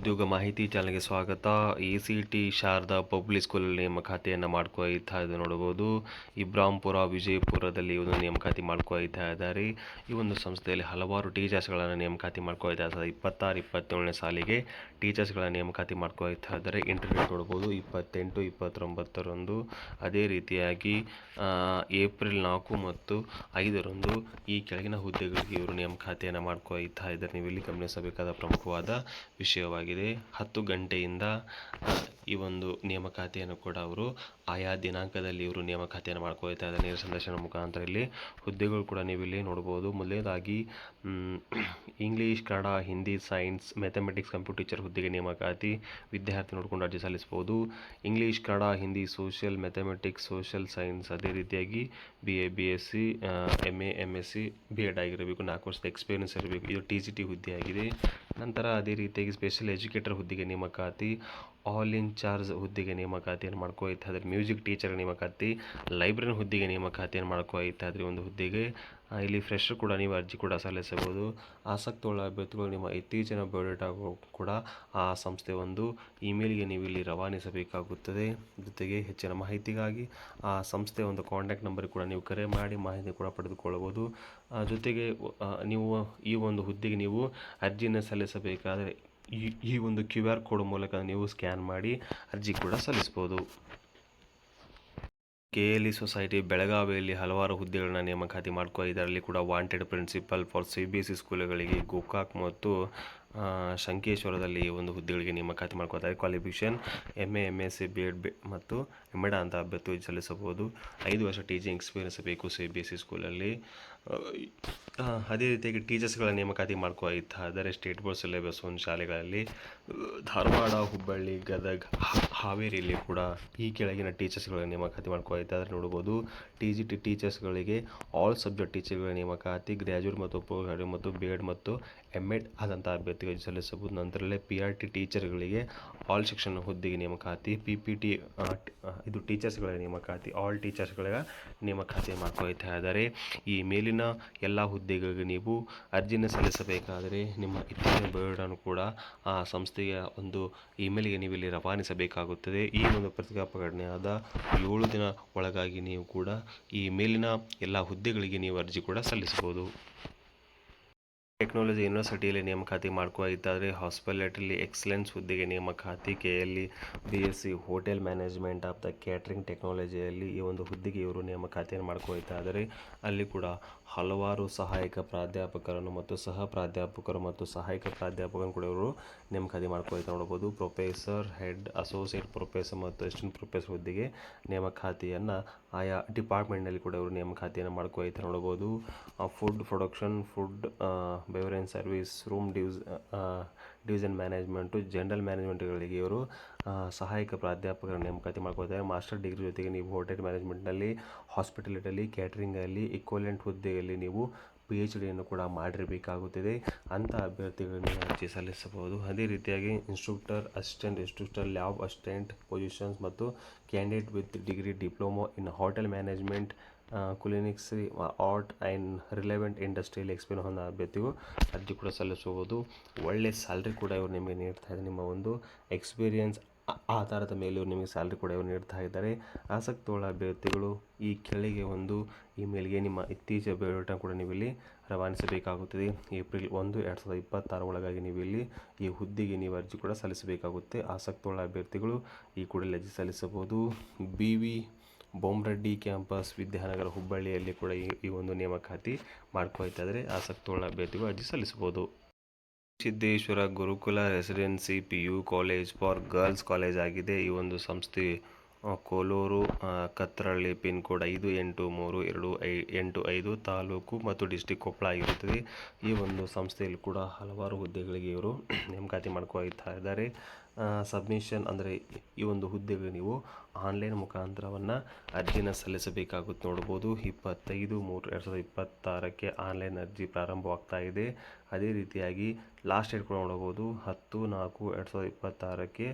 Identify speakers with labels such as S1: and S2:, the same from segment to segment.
S1: ಉದ್ಯೋಗ ಮಾಹಿತಿ ಚಾನಲ್ಗೆ ಸ್ವಾಗತ. ACT ಶಾರದಾ ಪಬ್ಲಿಕ್ ಸ್ಕೂಲಲ್ಲಿ ನೇಮಕಾತಿಯನ್ನು ಮಾಡ್ಕೊಳ್ತಾ ಇದೆ ನೋಡಬಹುದು. ಇಬ್ರಾಂಪುರ ವಿಜಯಪುರದಲ್ಲಿ ಒಂದು ನೇಮಕಾತಿ ಮಾಡ್ಕೊಳ್ತಾ ಇದ್ದಾರೆ. ಈ ಒಂದು ಸಂಸ್ಥೆಯಲ್ಲಿ ಹಲವಾರು ಟೀಚರ್ಸ್ಗಳನ್ನು ನೇಮಕಾತಿ ಮಾಡ್ಕೊಳ್ತಾ ಇದ್ದಾರೆ. 26-27ನೇ ಸಾಲಿಗೆ ಟೀಚರ್ಸ್ಗಳ ನೇಮಕಾತಿ ಮಾಡ್ಕೊಳ್ತಾ ಇದ್ದಾರೆ. ಇಂಟರ್ವ್ಯೂ ನೋಡಬಹುದು 28-29ರಂದು. ಅದೇ ರೀತಿಯಾಗಿ ಏಪ್ರಿಲ್ 4 ಮತ್ತು 5ರಂದು ಈ ಕೆಳಗಿನ ಹುದ್ದೆಗಳಿಗೆ ಇವರು ನೇಮಕಾತಿಯನ್ನು ಮಾಡ್ಕೊಳ್ತಾ ಇದ್ದಾರೆ. ನೀವು ಇಲ್ಲಿ ಗಮನಿಸಬೇಕಾದ ಪ್ರಮುಖವಾದ ವಿಷಯವಾಗಿದೆ. 10 ಗಂಟೆಯಿಂದ ಈ ಒಂದು ನೇಮಕಾತಿಯನ್ನು ಕೂಡ ಅವರು ಆಯಾ ದಿನಾಂಕದಲ್ಲಿ ಇವರು ನೇಮಕಾತಿಯನ್ನು ಮಾಡ್ಕೊಳ್ತಾ ಇದ್ದಾರೆ. ನೇರ ಸಂದರ್ಶನ ಮುಖಾಂತರ ಇಲ್ಲಿ ಹುದ್ದೆಗಳು ಕೂಡ ನೀವು ಇಲ್ಲಿ ನೋಡ್ಬೋದು. ಮೊದಲನೇದಾಗಿ English, Kannada, Hindi, science, mathematics, computer teacher ಹುದ್ದೆಗೆ ನೇಮಕಾತಿ. ವಿದ್ಯಾರ್ಥಿ ನೋಡಿಕೊಂಡು ಅರ್ಜಿ ಸಲ್ಲಿಸಬಹುದು. English, Kannada, Hindi, social, mathematics, social science, ಅದೇ ರೀತಿಯಾಗಿ BA, BSc, MA, MSc, B.Ed ಆಗಿರಬೇಕು. 4 ವರ್ಷದ ಎಕ್ಸ್ಪೀರಿಯನ್ಸ್ ಇರಬೇಕು. ಇದು TGT ಹುದ್ದೆಯಾಗಿದೆ. ನಂತರ ಅದೇ ರೀತಿಯಾಗಿ ಸ್ಪೆಷಲ್ ಎಜುಕೇಟರ್ ಹುದ್ದೆಗೆ ನೇಮಕಾತಿ. ಆಲ್ ಇನ್ ಚಾರ್ಜ್ ಹುದ್ದೆಗೆ ನೇಮಕಾತಿಯನ್ನು ಮಾಡ್ಕೊಳ್ತಾ ಇದ್ದಾರೆ. ಮ್ಯೂಸಿಕ್ ಟೀಚರ್ ನೇಮಕಾತಿ. ಲೈಬ್ರರಿ ಹುದ್ದೆಗೆ ನೇಮಕಾತಿಯನ್ನು ಮಾಡ್ಕೊಳ್ತಾ ಇದ್ದಾರೆ. ಒಂದು ಹುದ್ದೆಗೆ ಇಲ್ಲಿ ಫ್ರೆಶರ್ ಕೂಡ ನೀವು ಅರ್ಜಿ ಕೂಡ ಸಲ್ಲಿಸಬಹುದು. ಆಸಕ್ತಿಯುಳ್ಳ ಅಭ್ಯರ್ಥಿಗಳು ನಿಮ್ಮ ಇತ್ತೀಚಿನ ಬಯೋಡೇಟಾಗಳು ಕೂಡ ಆ ಸಂಸ್ಥೆ ಒಂದು ಇಮೇಲ್ಗೆ ನೀವು ಇಲ್ಲಿ ರವಾನಿಸಬೇಕಾಗುತ್ತದೆ. ಜೊತೆಗೆ ಹೆಚ್ಚಿನ ಮಾಹಿತಿಗಾಗಿ ಆ ಸಂಸ್ಥೆಯ ಒಂದು ಕಾಂಟ್ಯಾಕ್ಟ್ ನಂಬರ್ ಕೂಡ ನೀವು ಕರೆ ಮಾಡಿ ಮಾಹಿತಿ ಕೂಡ ಪಡೆದುಕೊಳ್ಳಬಹುದು. ಜೊತೆಗೆ ನೀವು ಈ ಒಂದು ಹುದ್ದೆಗೆ ನೀವು ಅರ್ಜಿಯನ್ನು ಸಲ್ಲಿಸಬೇಕಾದರೆ ಈ ಒಂದು QR ಕೋಡ್ ಮೂಲಕ ನೀವು ಸ್ಕ್ಯಾನ್ ಮಾಡಿ ಅರ್ಜಿ ಕೂಡ ಸಲ್ಲಿಸ್ಬೋದು. KLE ಸೊಸೈಟಿ ಬೆಳಗಾವಿಯಲ್ಲಿ ಹಲವಾರು ಹುದ್ದೆಗಳನ್ನ ನೇಮಕಾತಿ ಇದರಲ್ಲಿ ಕೂಡ ವಾಂಟೆಡ್ ಪ್ರಿನ್ಸಿಪಲ್ ಫಾರ್ CBSE ಸ್ಕೂಲುಗಳಿಗೆ ಗೋಕಾಕ್ ಮತ್ತು ಶಂಕೇಶ್ವರದಲ್ಲಿ ಒಂದು ಹುದ್ದೆಗಳಿಗೆ ನೇಮಕಾತಿ ಮಾಡ್ಕೊತಾರೆ. ಕ್ವಾಲಿಫಿಕೇಷನ್ MA, MSc, B.Ed ಮತ್ತು M.Ed ಅಂತ ಅಭ್ಯರ್ಥಿ ಸಲ್ಲಿಸಬಹುದು. 5 ವರ್ಷ ಟೀಚಿಂಗ್ ಎಕ್ಸ್ಪೀರಿಯನ್ಸ್ ಬೇಕು CBSE ಸ್ಕೂಲಲ್ಲಿ. ಅದೇ ರೀತಿಯಾಗಿ ಟೀಚರ್ಸ್ಗಳ ನೇಮಕಾತಿ ಮಾಡ್ಕೊಳ್ತಾ ಇದ್ದಾರೆ. ಸ್ಟೇಟ್ ಬೋರ್ಡ್ ಸಿಲೆಬಸ್ ಒಂದು ಶಾಲೆಗಳಲ್ಲಿ ಧಾರವಾಡ, ಹುಬ್ಬಳ್ಳಿ, ಗದಗ, ಹಾವೇರಿಯಲ್ಲಿ ಕೂಡ ಈ ಕೆಳಗಿನ ಟೀಚರ್ಸ್ಗಳ ನೇಮಕಾತಿ ಮಾಡ್ಕೊಳ್ತಾ ಇದ್ದಾರೆ ನೋಡ್ಬೋದು. TGT ಟೀಚರ್ಸ್ಗಳಿಗೆ ಆಲ್ ಸಬ್ಜೆಕ್ಟ್ ಟೀಚರ್ಗಳ ನೇಮಕಾತಿ. ಗ್ರ್ಯಾಜುಯೇಟ್ ಮತ್ತು ಪೋಸ್ಟ್ ಗ್ರ್ಯಾಜುಯೇಟ್ ಮತ್ತು B.Ed ಮತ್ತು M.Ed ಆದಂಥ ಅಭ್ಯರ್ಥಿಗಳು ಸಲ್ಲಿಸಬಹುದು. ನಂತರಲ್ಲೇ PRT ಟೀಚರ್ಗಳಿಗೆ ಆಲ್ ಶಿಕ್ಷಣ ಹುದ್ದೆಗೆ ನೇಮಕಾತಿ. PPT ಇದು ಟೀಚರ್ಸ್ಗಳ ನೇಮಕಾತಿ. ಆಲ್ ಟೀಚರ್ಸ್ಗಳ ನೇಮಕಾತಿ ಮಾಡ್ಕೊಳ್ತಾ ಇದ್ದಾರೆ. ಈ ಮೇಲಿನ ಎಲ್ಲ ಹುದ್ದೆಗಳಿಗೆ ನೀವು ಅರ್ಜಿಯನ್ನು ಸಲ್ಲಿಸಬೇಕಾದರೆ ನಿಮ್ಮ ಇತ್ತೀಚಿನ ಬಯೋಡಾನು ಕೂಡ ಆ ಸಂಸ್ಥೆಯ ಒಂದು ಇಮೇಲ್ಗೆ ನೀವು ಇಲ್ಲಿ ರವಾನಿಸಬೇಕಾಗುತ್ತದೆ. ಈ ಒಂದು ಪತ್ರಿಕಾ ಪ್ರಕಟಣೆಯಾದ 7 ದಿನ ಒಳಗಾಗಿ ನೀವು ಕೂಡ ಈ ಮೇಲಿನ ಎಲ್ಲ ಹುದ್ದೆಗಳಿಗೆ ನೀವು ಅರ್ಜಿ ಕೂಡ ಸಲ್ಲಿಸಬಹುದು. ಟೆಕ್ನಾಲಜಿ ಯೂನಿವರ್ಸಿಟಿಯಲ್ಲಿ ನೇಮಕಾತಿ ಮಾಡ್ಕೊಳ್ತಾರೆ. ಹಾಸ್ಪಿಟಾಲಿಟಿ ಎಕ್ಸಲೆನ್ಸ್ ಹುದ್ದೆಗೆ ನೇಮಕಾತಿ. KLE BSc hotel management of the catering ಟೆಕ್ನಾಲಜಿಯಲ್ಲಿ ಈ ಒಂದು ಹುದ್ದೆಗೆ ಇವರು ನೇಮಕಾತಿಯನ್ನು ಮಾಡ್ಕೊಳ್ತಾ ಇದ್ದಾರೆ. ಅಲ್ಲಿ ಕೂಡ ಹಲವಾರು ಸಹಾಯಕ ಪ್ರಾಧ್ಯಾಪಕರನ್ನು ಮತ್ತು ಸಹ ಪ್ರಾಧ್ಯಾಪಕರು ಮತ್ತು ಸಹಾಯಕ ಪ್ರಾಧ್ಯಾಪಕರನ್ನು ಕೂಡ ಇವರು ನೇಮಕಾತಿ ಮಾಡ್ಕೊಳ್ತಾ ನೋಡಬಹುದು. ಪ್ರೊಫೆಸರ್, ಹೆಡ್, ಅಸೋಸಿಯೇಟ್ ಪ್ರೊಫೆಸರ್ ಮತ್ತು ಅಸಿಸ್ಟೆಂಟ್ ಪ್ರೊಫೆಸರ್ ಹುದ್ದೆಗೆ ನೇಮಕಾತಿಯನ್ನು ಆಯಾ ಡಿಪಾರ್ಟ್ಮೆಂಟ್ನಲ್ಲಿ ಕೂಡ ಇವರು ನೇಮಕಾತಿಯನ್ನು ಮಾಡ್ಕೊಳ್ತಾ ನೋಡಬಹುದು. Food production, food beverage service, room division management, general ಮ್ಯಾನೇಜ್ಮೆಂಟ್ಗಳಿಗೆ ಇವರು ಸಹಾಯಕ ಪ್ರಾಧ್ಯಾಪಕರ ನೇಮಕಾತಿ ಮಾಡ್ಕೊಳ್ತಾರೆ. ಮಾಸ್ಟರ್ ಡಿಗ್ರಿ ಜೊತೆಗೆ ನೀವು ಹೋಟೆಲ್ ಮ್ಯಾನೇಜ್ಮೆಂಟ್ನಲ್ಲಿ, ಹಾಸ್ಪಿಟಾಲಿಟಿಯಲ್ಲಿ, ಕ್ಯಾಟ್ರಿಂಗಲ್ಲಿ, ಇಕ್ವಲೆಂಟ್ ಹುದ್ದೆಯಲ್ಲಿ ನೀವು PhDಯನ್ನು ಕೂಡ ಮಾಡಿರಬೇಕಾಗುತ್ತದೆ. ಅಂಥ ಅಭ್ಯರ್ಥಿಗಳನ್ನು ಅರ್ಜಿ ಸಲ್ಲಿಸಬಹುದು. ಅದೇ ರೀತಿಯಾಗಿ instructor, assistant instructor, lab assistant positions ಮತ್ತು candidate with degree diploma in hotel management, culinary, art and relevant industrial experience ಹೊಂದ ಅಭ್ಯರ್ಥಿಗೂ ಅರ್ಜಿ ಕೂಡ ಸಲ್ಲಿಸಬಹುದು. ಒಳ್ಳೆಯ ಸ್ಯಾಲ್ರಿ ಕೂಡ ಇವರು ನಿಮಗೆ ನೀಡ್ತಾ ಇದ್ದಾರೆ. ನಿಮ್ಮ ಒಂದು ಎಕ್ಸ್ಪೀರಿಯನ್ಸ್ ಆಧಾರದ ಮೇಲೆ ಇವರು ನಿಮಗೆ ಸ್ಯಾಲ್ರಿ ಕೂಡ ಇವರು ನೀಡ್ತಾ ಇದ್ದಾರೆ. ಆಸಕ್ತಿಯುಳ್ಳ ಅಭ್ಯರ್ಥಿಗಳು ಈ ಕೆಳಗೆ ಒಂದು ಇಮೇಲ್ಗೆ ನಿಮ್ಮ ಇತ್ತೀಚಿನ ಬಯೋಡಾಟಾ ಕೂಡ ನೀವು ಇಲ್ಲಿ ರವಾನಿಸಬೇಕಾಗುತ್ತದೆ. ಏಪ್ರಿಲ್ 1, 2026 ಒಳಗಾಗಿ ನೀವು ಇಲ್ಲಿ ಈ ಹುದ್ದೆಗೆ ನೀವು ಅರ್ಜಿ ಕೂಡ ಸಲ್ಲಿಸಬೇಕಾಗುತ್ತೆ. ಆಸಕ್ತಿಯುಳ್ಳ ಅಭ್ಯರ್ಥಿಗಳು ಈ ಕೂಡಲೇ ಅರ್ಜಿ ಸಲ್ಲಿಸಬಹುದು. BV ಬೊಮ್ಮರೆಡ್ಡಿ ಕ್ಯಾಂಪಸ್, ವಿದ್ಯಾನಗರ, ಹುಬ್ಬಳ್ಳಿಯಲ್ಲಿ ಕೂಡ ಈ ಒಂದು ನೇಮಕಾತಿ ಮಾಡ್ಕೊಳ್ತಾ ಇದ್ದಾರೆ. ಆಸಕ್ತಿಯುಳ್ಳ ಅಭ್ಯರ್ಥಿಗಳು ಅರ್ಜಿ ಸಲ್ಲಿಸಬಹುದು. Siddeshwara Gurukula residency PU college for girls college ಆಗಿದೆ. ಈ ಒಂದು ಸಂಸ್ಥೆ ಕೋಲೂರು, ಕತ್ರಹಳ್ಳಿ, ಪಿನ್ ಕೋಡ್ 583285, ತಾಲೂಕು ಮತ್ತು ಡಿಸ್ಟಿಕ್ ಕೊಪ್ಪಳ ಆಗಿರುತ್ತದೆ. ಈ ಒಂದು ಸಂಸ್ಥೆಯಲ್ಲಿ ಕೂಡ ಹಲವಾರು ಹುದ್ದೆಗಳಿಗೆ ಇವರು ನೇಮಕಾತಿ ಮಾಡ್ಕೊಳ್ತಾ ಇದ್ದಾರೆ. ಸಬ್ಮಿಷನ್ ಅಂದರೆ ಈ ಒಂದು ಹುದ್ದೆಗೆ ನೀವು ಆನ್ಲೈನ್ ಮುಖಾಂತರವನ್ನು ಅರ್ಜಿನ ಸಲ್ಲಿಸಬೇಕಾಗುತ್ತೆ ನೋಡ್ಬೋದು. 25/3/2026 ಆನ್ಲೈನ್ ಅರ್ಜಿ ಪ್ರಾರಂಭವಾಗ್ತಾ ಇದೆ. ಅದೇ ರೀತಿಯಾಗಿ ಲಾಸ್ಟ್ ಡೇಟ್ ಕೂಡ ನೋಡಬಹುದು 10/4/2026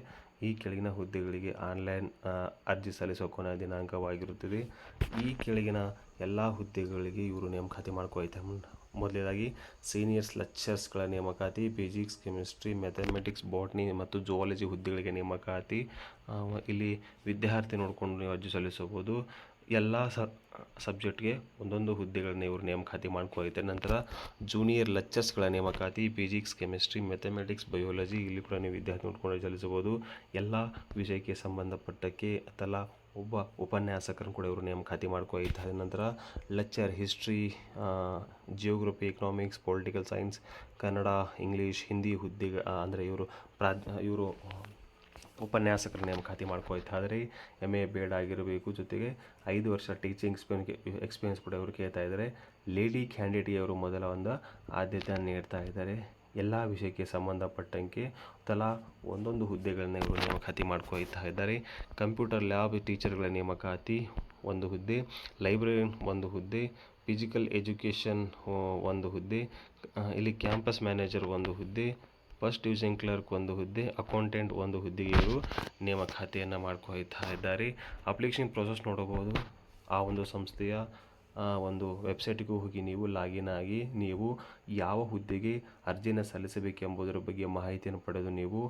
S1: ಈ ಕೆಳಗಿನ ಹುದ್ದೆಗಳಿಗೆ ಆನ್ಲೈನ್ ಅರ್ಜಿ ಸಲ್ಲಿಸುವ ಕೊನೆಯ ದಿನಾಂಕವಾಗಿರುತ್ತದೆ. ಈ ಕೆಳಗಿನ ಎಲ್ಲ ಹುದ್ದೆಗಳಿಗೆ ಇವರು ನೇಮಕಾತಿ ಮಾಡ್ಕೊಳ್ತಾರೆ. ಮೊದಲನೇದಾಗಿ ಸೀನಿಯರ್ಸ್ ಲೆಕ್ಚರ್ಸ್ಗಳ ನೇಮಕಾತಿ, ಫಿಸಿಕ್ಸ್, ಕೆಮಿಸ್ಟ್ರಿ, ಮ್ಯಾಥಮೆಟಿಕ್ಸ್, ಬಾಟ್ನಿ ಮತ್ತು ಜುವಾಲಜಿ ಹುದ್ದೆಗಳಿಗೆ ನೇಮಕಾತಿ. ಇಲ್ಲಿ ವಿದ್ಯಾರ್ಥಿ ನೋಡಿಕೊಂಡು ನೀವು ಅರ್ಜಿ ಸಲ್ಲಿಸಬಹುದು. ಎಲ್ಲ ಸಬ್ಜೆಕ್ಟ್ಗೆ ಒಂದೊಂದು ಹುದ್ದೆಗಳನ್ನ ಇವರು ನೇಮಕಾತಿ ಮಾಡ್ಕೊಳ್ತಾರೆ. ನಂತರ ಜೂನಿಯರ್ ಲೆಕ್ಚರ್ಸ್ಗಳ ನೇಮಕಾತಿ, ಫಿಸಿಕ್ಸ್, ಕೆಮಿಸ್ಟ್ರಿ, ಮ್ಯಾಥಮೆಟಿಕ್ಸ್, ಬಯೋಲಜಿ, ಇಲ್ಲಿ ಕೂಡ ನೀವು ವಿದ್ಯಾರ್ಥಿ ನೋಡ್ಕೊಂಡು ಸಲ್ಲಿಸಬಹುದು. ಎಲ್ಲ ವಿಷಯಕ್ಕೆ ಸಂಬಂಧಪಟ್ಟಕ್ಕೆ ಅಥವಾ ಒಬ್ಬ ಉಪನ್ಯಾಸಕರನ್ನು ಕೂಡ ಇವರು ನೇಮಕಾತಿ ಮಾಡ್ಕೊಳ್ತಾರೆ. ನಂತರ lecture history, geography, economics, political science, Kannada, English, Hindi ಹುದ್ದೆಗೆ ಅಂದರೆ ಇವರು ಉಪನ್ಯಾಸಕರ ನೇಮಕಾತಿ ಮಾಡ್ಕೊಳ್ತಾಯಿದ್ದಾರೆ. MA ಬೇಡ ಆಗಿರಬೇಕು, ಜೊತೆಗೆ 5 ವರ್ಷ ಟೀಚಿಂಗ್ ಎಕ್ಸ್ಪೀರಿಯನ್ಸ್ ಕೂಡ ಇವರು ಕೇಳ್ತಾ ಇದ್ದಾರೆ. ಲೇಡಿ ಕ್ಯಾಂಡಿಡೇಟ್ಗೆ ಅವರು ಮೊದಲ ಒಂದು ಆದ್ಯತೆಯನ್ನು ನೀಡ್ತಾ ಇದ್ದಾರೆ. ಎಲ್ಲ ವಿಷಯಕ್ಕೆ ಸಂಬಂಧಪಟ್ಟಂಗೆ ತಲಾ ಒಂದೊಂದು ಹುದ್ದೆಗಳನ್ನ ಇವರು ನೇಮಕಾತಿ ಮಾಡ್ಕೊಳ್ತಾ ಇದ್ದಾರೆ. ಕಂಪ್ಯೂಟರ್ ಲ್ಯಾಬ್ ಟೀಚರ್ಗಳ ನೇಮಕಾತಿ 1 ಹುದ್ದೆ, ಲೈಬ್ರರಿಯನ್ 1 ಹುದ್ದೆ, ಫಿಸಿಕಲ್ ಎಜುಕೇಷನ್ 1 ಹುದ್ದೆ, ಇಲ್ಲಿ ಕ್ಯಾಂಪಸ್ ಮ್ಯಾನೇಜರ್ 1 ಹುದ್ದೆ, ಫಸ್ಟ್ ಡಿವಿಷನ್ ಕ್ಲರ್ಕ್ 1 ಹುದ್ದೆ, ಅಕೌಂಟೆಂಟ್ 1 ಹುದ್ದೆಗೆ ಇವರು ನೇಮಕಾತಿಯನ್ನು ಮಾಡ್ಕೊಳ್ತಾ ಇದ್ದಾರೆ. ಅಪ್ಲಿಕೇಶನ್ ಪ್ರೊಸೆಸ್ ನೋಡಬಹುದು. ಆ ಒಂದು ಸಂಸ್ಥೆಯ ಒಂದು ವೆಬ್ಸೈಟ್ಗೂ ಹೋಗಿ ನೀವು ಲಾಗಿನ್ ಆಗಿ ನೀವು ಯಾವ ಹುದ್ದೆಗೆ ಅರ್ಜಿಯನ್ನು ಸಲ್ಲಿಸಬೇಕೆಂಬುದರ ಬಗ್ಗೆ ಮಾಹಿತಿಯನ್ನು ಪಡೆದು ನೀವು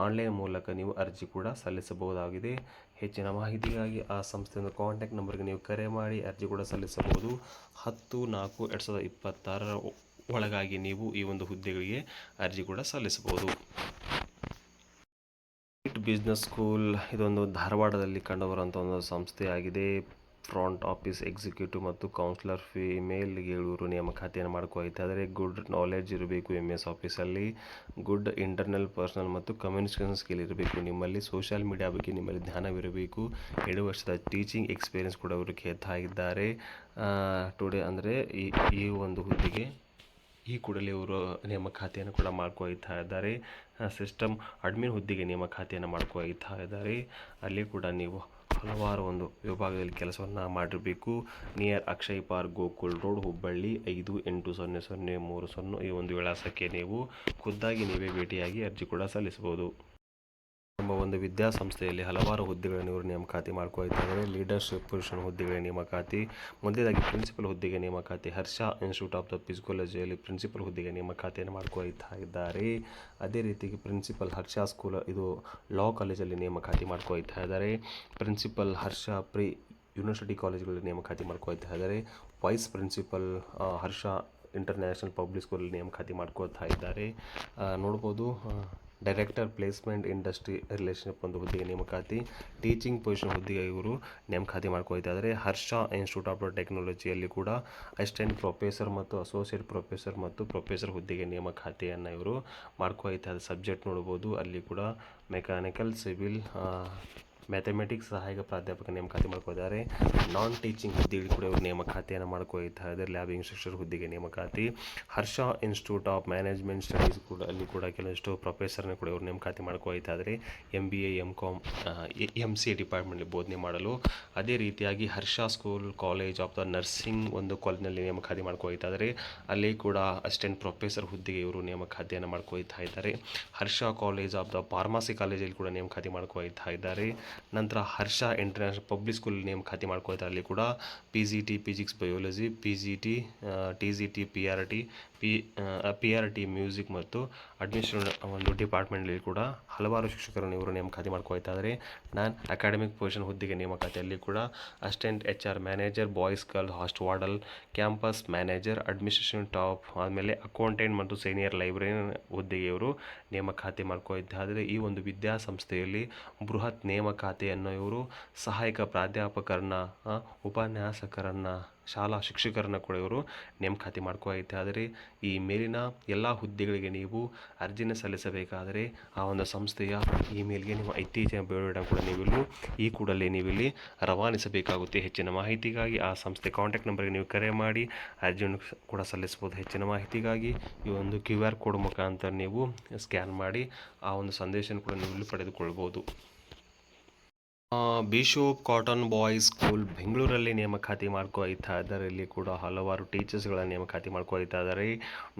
S1: ಆನ್ಲೈನ್ ಮೂಲಕ ನೀವು ಅರ್ಜಿ ಕೂಡ ಸಲ್ಲಿಸಬಹುದಾಗಿದೆ. ಹೆಚ್ಚಿನ ಮಾಹಿತಿಗಾಗಿ ಆ ಸಂಸ್ಥೆಯ ಕಾಂಟ್ಯಾಕ್ಟ್ ನಂಬರ್ಗೆ ನೀವು ಕರೆ ಮಾಡಿ ಅರ್ಜಿ ಕೂಡ ಸಲ್ಲಿಸಬಹುದು. 10/4/2026 ಒಳಗಾಗಿ ನೀವು ಈ ಒಂದು ಹುದ್ದೆಗಳಿಗೆ ಅರ್ಜಿ ಕೂಡ ಸಲ್ಲಿಸಬಹುದು. ಬಿಸ್ನೆಸ್ ಸ್ಕೂಲ್ ಇದೊಂದು ಧಾರವಾಡದಲ್ಲಿ ಕಂಡುಬರುವಂಥ ಒಂದು ಸಂಸ್ಥೆಯಾಗಿದೆ. ಫ್ರಂಟ್ ಆಫೀಸ್ ಎಕ್ಸಿಕ್ಯೂಟಿವ್ ಮತ್ತು ಕೌನ್ಸಿಲರ್ ಫಿಮೇಲ್ಗೆ ಇವರು ನೇಮಕಾತಿಯನ್ನು ಮಾಡ್ಕೊಳ್ತಾ ಇದ್ದಾರೆ. ಗುಡ್ ನಾಲೆಡ್ಜ್ ಇರಬೇಕು MS ಆಫೀಸಲ್ಲಿ, ಗುಡ್ ಇಂಟರ್ನಲ್ ಪರ್ಸನಲ್ ಮತ್ತು ಕಮ್ಯುನಿಕೇಷನ್ ಸ್ಕಿಲ್ ಇರಬೇಕು ನಿಮ್ಮಲ್ಲಿ, ಸೋಷಿಯಲ್ ಮೀಡಿಯಾ ಬಗ್ಗೆ ನಿಮ್ಮಲ್ಲಿ ಜ್ಞಾನವಿರಬೇಕು, 2 ವರ್ಷದ ಟೀಚಿಂಗ್ ಎಕ್ಸ್ಪೀರಿಯನ್ಸ್ ಕೂಡ ಇವರು ಕೇಳ್ತಾ ಇದ್ದಾರೆ. ಟುಡೇ ಅಂದರೆ ಈ ಒಂದು ಹುದ್ದೆಗೆ ಈ ಕೂಡಲೇ ಇವರು ನೇಮಕಾತಿಯನ್ನು ಕೂಡ ಮಾಡ್ಕೊಳ್ತಾ ಇದ್ದಾರೆ. ಸಿಸ್ಟಮ್ ಅಡ್ಮಿನ್ ಹುದ್ದೆಗೆ ನೇಮಕಾತಿಯನ್ನು ಮಾಡ್ಕೊಳ್ತಾ ಇದ್ದಾರೆ. ಅಲ್ಲಿ ಕೂಡ ನೀವು ಹಲವಾರು ಒಂದು ವಿಭಾಗದಲ್ಲಿ ಕೆಲಸವನ್ನು ಮಾಡಿರಬೇಕು. Near Akshay park, Gokul road, Hubballi 580030 ಈ ಒಂದು ವಿಳಾಸಕ್ಕೆ ನೀವು ಖುದ್ದಾಗಿ ನೀವೇ ಭೇಟಿಯಾಗಿ ಅರ್ಜಿ ಕೂಡ ಸಲ್ಲಿಸಬಹುದು. ಎಂಬ ಒಂದು ವಿದ್ಯಾಸಂಸ್ಥೆಯಲ್ಲಿ ಹಲವಾರು ಹುದ್ದೆಗಳನ್ನು ಇವರು ನೇಮಕಾತಿ ಮಾಡ್ಕೊಳ್ತಾ ಇದ್ದಾರೆ. ಲೀಡರ್ಶಿಪ್ ಪೊಸಿಷನ್ ಹುದ್ದೆಗಳ ನೇಮಕಾತಿ, ಮೊದಲೇದಾಗಿ ಪ್ರಿನ್ಸಿಪಲ್ ಹುದ್ದೆಗೆ ನೇಮಕಾತಿ. ಹರ್ಷ ಇನ್ಸ್ಟಿಟ್ಯೂಟ್ ಆಫ್ ದ ಫಿಸಿಕಾಲಜಿಯಲ್ಲಿ ಪ್ರಿನ್ಸಿಪಲ್ ಹುದ್ದೆಗೆ ನೇಮಕಾತಿಯನ್ನು ಮಾಡ್ಕೊಳ್ತಾ ಇದ್ದಾರೆ. ಅದೇ ರೀತಿಗೆ ಪ್ರಿನ್ಸಿಪಲ್ ಹರ್ಷ ಸ್ಕೂಲ್ ಇದು ಲಾ ಕಾಲೇಜಲ್ಲಿ ನೇಮಕಾತಿ ಮಾಡ್ಕೊಳ್ತಾ ಇದ್ದಾರೆ. ಪ್ರಿನ್ಸಿಪಲ್ ಹರ್ಷ ಪ್ರಿ ಯೂನಿವರ್ಸಿಟಿ ಕಾಲೇಜುಗಳಲ್ಲಿ ನೇಮಕಾತಿ ಮಾಡ್ಕೊಳ್ತಾ ಇದ್ದಾರೆ. ವೈಸ್ ಪ್ರಿನ್ಸಿಪಲ್ ಹರ್ಷ ಇಂಟರ್ನ್ಯಾಷನಲ್ ಪಬ್ಲಿಕ್ ಸ್ಕೂಲಲ್ಲಿ ನೇಮಕಾತಿ ಮಾಡ್ಕೊಳ್ತಾ ಇದ್ದಾರೆ. ನೋಡ್ಬೋದು. ಡೈರೆಕ್ಟರ್ ಪ್ಲೇಸ್ಮೆಂಟ್ ಇಂಡಸ್ಟ್ರಿ ರಿಲೇಷನ್ಶಿಪ್ ಒಂದು ಹುದ್ದೆಗೆ ನೇಮಕಾತಿ. ಟೀಚಿಂಗ್ ಪೊಸಿಷನ್ ಹುದ್ದೆಗೆ ಇವರು ನೇಮಕಾತಿ ಮಾಡ್ಕೊಳ್ತಾ ಇದ್ದಾರೆ. ಹರ್ಷ ಇನ್ಸ್ಟಿಟ್ಯೂಟ್ ಆಫ್ ಟೆಕ್ನಾಲಜಿಯಲ್ಲಿ ಕೂಡ ಅಸಿಸ್ಟೆಂಟ್ ಪ್ರೊಫೆಸರ್ ಮತ್ತು ಅಸೋಸಿಯೇಟ್ ಪ್ರೊಫೆಸರ್ ಮತ್ತು ಪ್ರೊಫೆಸರ್ ಹುದ್ದೆಗೆ ನೇಮಕಾತಿಯನ್ನು ಇವರು ಮಾಡ್ಕೊಳ್ತಾ ಇದ್ದಾರೆ. ಸಬ್ಜೆಕ್ಟ್ ನೋಡ್ಬೋದು. ಅಲ್ಲಿ ಕೂಡ ಮೆಕ್ಯಾನಿಕಲ್, ಸಿವಿಲ್, ಮ್ಯಾಥಮೆಟಿಕ್ಸ್ ಸಹಾಯಕ ಪ್ರಾಧ್ಯಾಪಕ ನೇಮಕಾತಿ ಮಾಡ್ಕೊಳ್ತಾರೆ. ನಾನ್ ಟೀಚಿಂಗ್ ಹುದ್ದೆಗಳು ಕೂಡ ಇವರು ನೇಮಕಾತಿಯನ್ನು ಮಾಡ್ಕೊಳ್ತಾ ಇದ್ದಾರೆ. ಲ್ಯಾಬ್ ಇನ್ಸ್ಟ್ರಕ್ಟರ್ ಹುದ್ದೆಗೆ ನೇಮಕಾತಿ. ಹರ್ಷ ಇನ್ಸ್ಟಿಟ್ಯೂಟ್ ಆಫ್ ಮ್ಯಾನೇಜ್ಮೆಂಟ್ ಸ್ಟಡೀಸ್ ಕೂಡ ಅಲ್ಲಿ ಕೂಡ ಕೆಲವಷ್ಟು ಪ್ರೊಫೆಸರ್ನ ಕೂಡ ಇವರು ನೇಮಕಾತಿ ಮಾಡ್ಕೊಳ್ತಾ ಇದ್ದಾರೆ. MBA, MCom, MCA ಡಿಪಾರ್ಟ್ಮೆಂಟ್ಲಿ ಬೋಧನೆ ಮಾಡಲು. ಅದೇ ರೀತಿಯಾಗಿ Harsha school college of the nursing ಒಂದು ಕಾಲೇಜಿನಲ್ಲಿ ನೇಮಕಾತಿ ಮಾಡ್ಕೊಳ್ತಾ ಇದ್ದಾರೆ. ಅಲ್ಲಿ ಕೂಡ ಅಸಿಸ್ಟೆಂಟ್ ಪ್ರೊಫೆಸರ್ ಹುದ್ದೆಗೆ ಇವರು ನೇಮಕಾತಿಯನ್ನು ಮಾಡ್ಕೊಳ್ತಾ ಇದ್ದಾರೆ. ಹರ್ಷ ಕಾಲೇಜ್ ಆಫ್ ದ ಫಾರ್ಮಸಿ ಕಾಲೇಜಲ್ಲಿ ಕೂಡ ನೇಮಕಾತಿ ಮಾಡ್ಕೊಳ್ತಾ ಇದ್ದಾರೆ. ನಂತರ ಹರ್ಷ ಇಂಟರ್ನ್ಯಾಷನಲ್ ಪಬ್ಲಿಕ್ ಸ್ಕೂಲ್ ನೇಮಕಾತಿ ಮಾಡ್ಕೊಳ್ತಾರೆ. ಅಲ್ಲಿ ಕೂಡ PGT physics biology, PGT, TGT, PRT music ಮತ್ತು ಅಡ್ಮಿನಿಸ್ಟ್ರೇಷನ್ ಒಂದು ಡಿಪಾರ್ಟ್ಮೆಂಟಲ್ಲಿ ಕೂಡ ಹಲವಾರು ಶಿಕ್ಷಕರನ್ನು ಇವರು ನೇಮಕಾತಿ ಮಾಡ್ಕೊಳ್ತಾ ಇದ್ದಾರೆ. ನಾನ್ ಅಕಾಡೆಮಿಕ್ ಪೊಸಿಷನ್ ಹುದ್ದೆಗೆ ನೇಮಕಾತಿಯಲ್ಲಿ ಕೂಡ assistant HR manager, boys girl hostel warden, campus manager, administration top, ಆದಮೇಲೆ ಅಕೌಂಟೆಂಟ್ ಮತ್ತು ಸೀನಿಯರ್ ಲೈಬ್ರರಿಯನ್ ಹುದ್ದೆಗೆ ಇವರು ನೇಮಕಾತಿ ಮಾಡ್ಕೊಳ್ತಾ ಇದ್ದಾರೆ. ಈ ಒಂದು ವಿದ್ಯಾಸಂಸ್ಥೆಯಲ್ಲಿ ಬೃಹತ್ ನೇಮಕಾತಿಯನ್ನು ಇವರು ಸಹಾಯಕ ಪ್ರಾಧ್ಯಾಪಕರನ್ನ, ಉಪನ್ಯಾಸಕರನ್ನು, ಶಾಲಾ ಶಿಕ್ಷಕರನ್ನು ಕೂಡ ಇವರು ನೇಮಕಾತಿ ಮಾಡ್ಕೊಳ್ತಾ ಇದ್ದಾರೆ. ಈ ಮೇಲಿನ ಎಲ್ಲ ಹುದ್ದೆಗಳಿಗೆ ನೀವು ಅರ್ಜಿನ ಸಲ್ಲಿಸಬೇಕಾದರೆ ಆ ಒಂದು ಸಂಸ್ಥೆಯ ಇಮೇಲ್ಗೆ ನಿಮ್ಮ ಇತ್ತೀಚಿನ ಬಯೋಡೇಟಾ ಕೂಡ ಈ ಕೂಡಲೇ ನೀವಿಲ್ಲಿ ರವಾನಿಸಬೇಕಾಗುತ್ತೆ. ಹೆಚ್ಚಿನ ಮಾಹಿತಿಗಾಗಿ ಆ ಸಂಸ್ಥೆ ಕಾಂಟ್ಯಾಕ್ಟ್ ನಂಬರ್ಗೆ ನೀವು ಕರೆ ಮಾಡಿ ಅರ್ಜಿಯನ್ನು ಕೂಡ ಸಲ್ಲಿಸ್ಬೋದು. ಹೆಚ್ಚಿನ ಮಾಹಿತಿಗಾಗಿ ಈ ಒಂದು QR ಕೋಡ್ ಮುಖಾಂತರ ನೀವು ಸ್ಕ್ಯಾನ್ ಮಾಡಿ ಆ ಒಂದು ಸಂದೇಶವನ್ನು ಕೂಡ ನೀವು ಇಲ್ಲಿ ಪಡೆದುಕೊಳ್ಬೋದು. ಬಿಷಪ್ ಕಾಟನ್ ಬಾಯ್ಸ್ ಸ್ಕೂಲ್ ಬೆಂಗಳೂರಲ್ಲಿ ನೇಮಕಾತಿ ಮಾಡ್ಕೊಳ್ತಾ ಇದ್ದಾರೆ. ಇಲ್ಲಿ ಕೂಡ ಹಲವಾರು ಟೀಚರ್ಸ್ಗಳ ನೇಮಕಾತಿ ಮಾಡ್ಕೊಳ್ತಾ ಇದ್ದಾರೆ.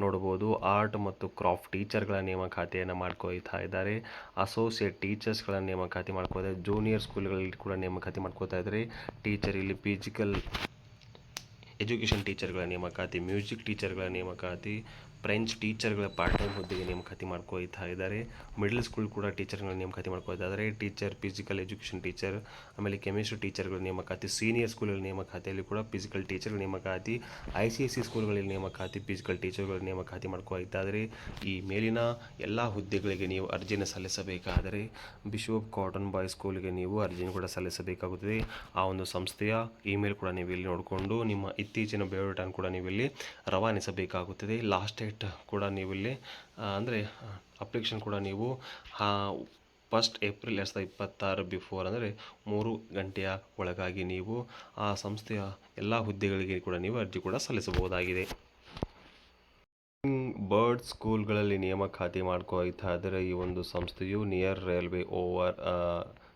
S1: ನೋಡ್ಬೋದು. ಆರ್ಟ್ ಮತ್ತು ಕ್ರಾಫ್ಟ್ ಟೀಚರ್ಗಳ ನೇಮಕಾತಿಯನ್ನು ಮಾಡ್ಕೊಳ್ತಾ ಇದ್ದಾರೆ. ಅಸೋಸಿಯೇಟ್ ಟೀಚರ್ಸ್ಗಳ ನೇಮಕಾತಿ ಮಾಡ್ಕೊಳ್ತಾ ಇದ್ದಾರೆ. ಜೂನಿಯರ್ ಸ್ಕೂಲ್ಗಳಲ್ಲಿ ಕೂಡ ನೇಮಕಾತಿ ಮಾಡ್ಕೊಳ್ತಾ ಇದ್ದಾರೆ. ಟೀಚರ್ ಇಲ್ಲಿ ಫಿಸಿಕಲ್ ಎಜುಕೇಷನ್ ಟೀಚರ್ಗಳ ನೇಮಕಾತಿ, ಮ್ಯೂಸಿಕ್ ಟೀಚರ್ಗಳ ನೇಮಕಾತಿ, ಫ್ರೆಂಚ್ ಟೀಚರ್ಗಳ ಪಾರ್ಟ್ ಟೈಮ್ ಹುದ್ದೆಗೆ ನೇಮಕಾತಿ ಮಾಡ್ಕೊಳ್ತಾ ಇದ್ದಾರೆ. ಮಿಡಲ್ ಸ್ಕೂಲ್ ಕೂಡ ಟೀಚರ್ಗಳ ನೇಮಕಾತಿ ಮಾಡ್ಕೊಳ್ತಾ ಇದ್ದಾರೆ. ಟೀಚರ್, ಫಿಸಿಕಲ್ ಎಜುಕೇಷನ್ ಟೀಚರ್, ಆಮೇಲೆ ಕೆಮಿಸ್ಟ್ರಿ ಟೀಚರ್ಗಳ ನೇಮಕಾತಿ, ಸೀನಿಯರ್ ಸ್ಕೂಲ್ಗಳ ನೇಮಕಾತಿಯಲ್ಲಿ ಕೂಡ ಫಿಸಿಕಲ್ ಟೀಚರ್ಗಳ ನೇಮಕಾತಿ, ICSE ಸ್ಕೂಲ್ಗಳಲ್ಲಿ ನೇಮಕಾತಿ, ಫಿಸಿಕಲ್ ಟೀಚರ್ಗಳ ನೇಮಕಾತಿ ಮಾಡ್ಕೊಳ್ತಾ ಇದ್ದಾರೆ. ಈ ಮೇಲಿನ ಎಲ್ಲ ಹುದ್ದೆಗಳಿಗೆ ನೀವು ಅರ್ಜಿಯನ್ನು ಸಲ್ಲಿಸಬೇಕಾದರೆ ಬಿಷಪ್ ಕಾಟನ್ ಬಾಯ್ಸ್ ಸ್ಕೂಲ್ಗೆ ನೀವು ಅರ್ಜಿಯನ್ನು ಕೂಡ ಸಲ್ಲಿಸಬೇಕಾಗುತ್ತದೆ. ಆ ಒಂದು ಸಂಸ್ಥೆಯ ಇಮೇಲ್ ಕೂಡ ನೀವು ಇಲ್ಲಿ ನೋಡಿಕೊಂಡು ನಿಮ್ಮ ಇತ್ತೀಚಿನ ಬಯೋಡಾಟಾನ್ನು ಕೂಡ ನೀವು ಇಲ್ಲಿ ರವಾನಿಸಬೇಕಾಗುತ್ತದೆ. ಲಾಸ್ಟ್ ಡೇಟ್ ಕೂಡ ನೀವು ಇಲ್ಲಿ ಅಂದರೆ ಅಪ್ಲಿಕೇಶನ್ ಕೂಡ ನೀವು 1 ಏಪ್ರಿಲ್ 2026 ಬಿಫೋರ್ ಅಂದರೆ 3 ಗಂಟೆಯ ಒಳಗಾಗಿ ನೀವು ಆ ಸಂಸ್ಥೆಯ ಎಲ್ಲ ಹುದ್ದೆಗಳಿಗೆ ಕೂಡ ನೀವು ಅರ್ಜಿ ಕೂಡ ಸಲ್ಲಿಸಬಹುದಾಗಿದೆ. ಬರ್ಡ್ ಸ್ಕೂಲ್ಗಳಲ್ಲಿ ನೇಮಕಾತಿ ಮಾಡ್ಕೊಳ್ತಾ ಇದ್ದರೆ ಈ ಒಂದು ಸಂಸ್ಥೆಯು ನಿಯರ್ ರೈಲ್ವೆ ಓವರ್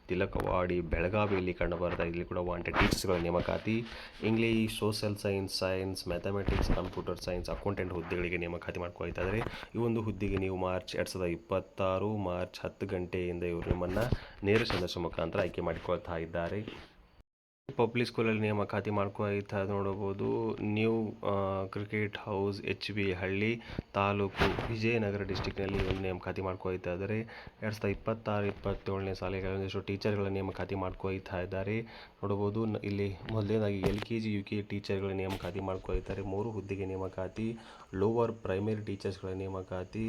S1: ತಿಲಕವಾಡಿ ಬೆಳಗಾವಿಯಲ್ಲಿ ಕಂಡುಬರ್ತಾ. ಇಲ್ಲಿ ಕೂಡ ವಾಂಟೆಡ್ ಟೀಚರ್ಸ್ಗಳ ನೇಮಕಾತಿ, English, social science, mathematics, computer science, accountant ಹುದ್ದೆಗಳಿಗೆ ನೇಮಕಾತಿ ಮಾಡ್ಕೊಳ್ತಾ ಇದ್ದಾರೆ. ಈ ಒಂದು ಹುದ್ದೆಗೆ ನೀವು ಮಾರ್ಚ್ 2026 ಮಾರ್ಚ್ 10 ಗಂಟೆಯಿಂದ ಇವರು ನಿಮ್ಮನ್ನು ನೇರ ಸಂದರ್ಶನ ಮುಖಾಂತರ ಆಯ್ಕೆ ಮಾಡಿಕೊಳ್ತಾ ಇದ್ದಾರೆ. ಪಬ್ಲಿಕ್ ಸ್ಕೂಲಲ್ಲಿ ನೇಮಕಾತಿ ಮಾಡ್ಕೊಳ್ತಾ ನೋಡಬಹುದು. ನ್ಯೂ ಕ್ರಿಕೆಟ್ ಹೌಸ್, HB ಹಳ್ಳಿ ತಾಲೂಕು, ವಿಜಯನಗರ ಡಿಸ್ಟಿಕ್ನಲ್ಲಿ ಒಂದು ನೇಮಕಾತಿ ಮಾಡ್ಕೊಳ್ತಾ ಇದ್ದಾರೆ. 2026-27ನೇ ಸಾಲಿಗೆ ಒಂದಿಷ್ಟು ಟೀಚರ್ಗಳ ನೇಮಕಾತಿ ಮಾಡ್ಕೊಳ್ತಾ ಇದ್ದಾರೆ ನೋಡಬಹುದು. ಇಲ್ಲಿ ಮೊದಲನೇದಾಗಿ LKG UKG ಟೀಚರ್ಗಳ ನೇಮಕಾತಿ ಮಾಡ್ಕೊಳ್ತಾರೆ. 3 ಹುದ್ದೆಗೆ ನೇಮಕಾತಿ, ಲೋವರ್ ಪ್ರೈಮರಿ ಟೀಚರ್ಸ್ಗಳ ನೇಮಕಾತಿ,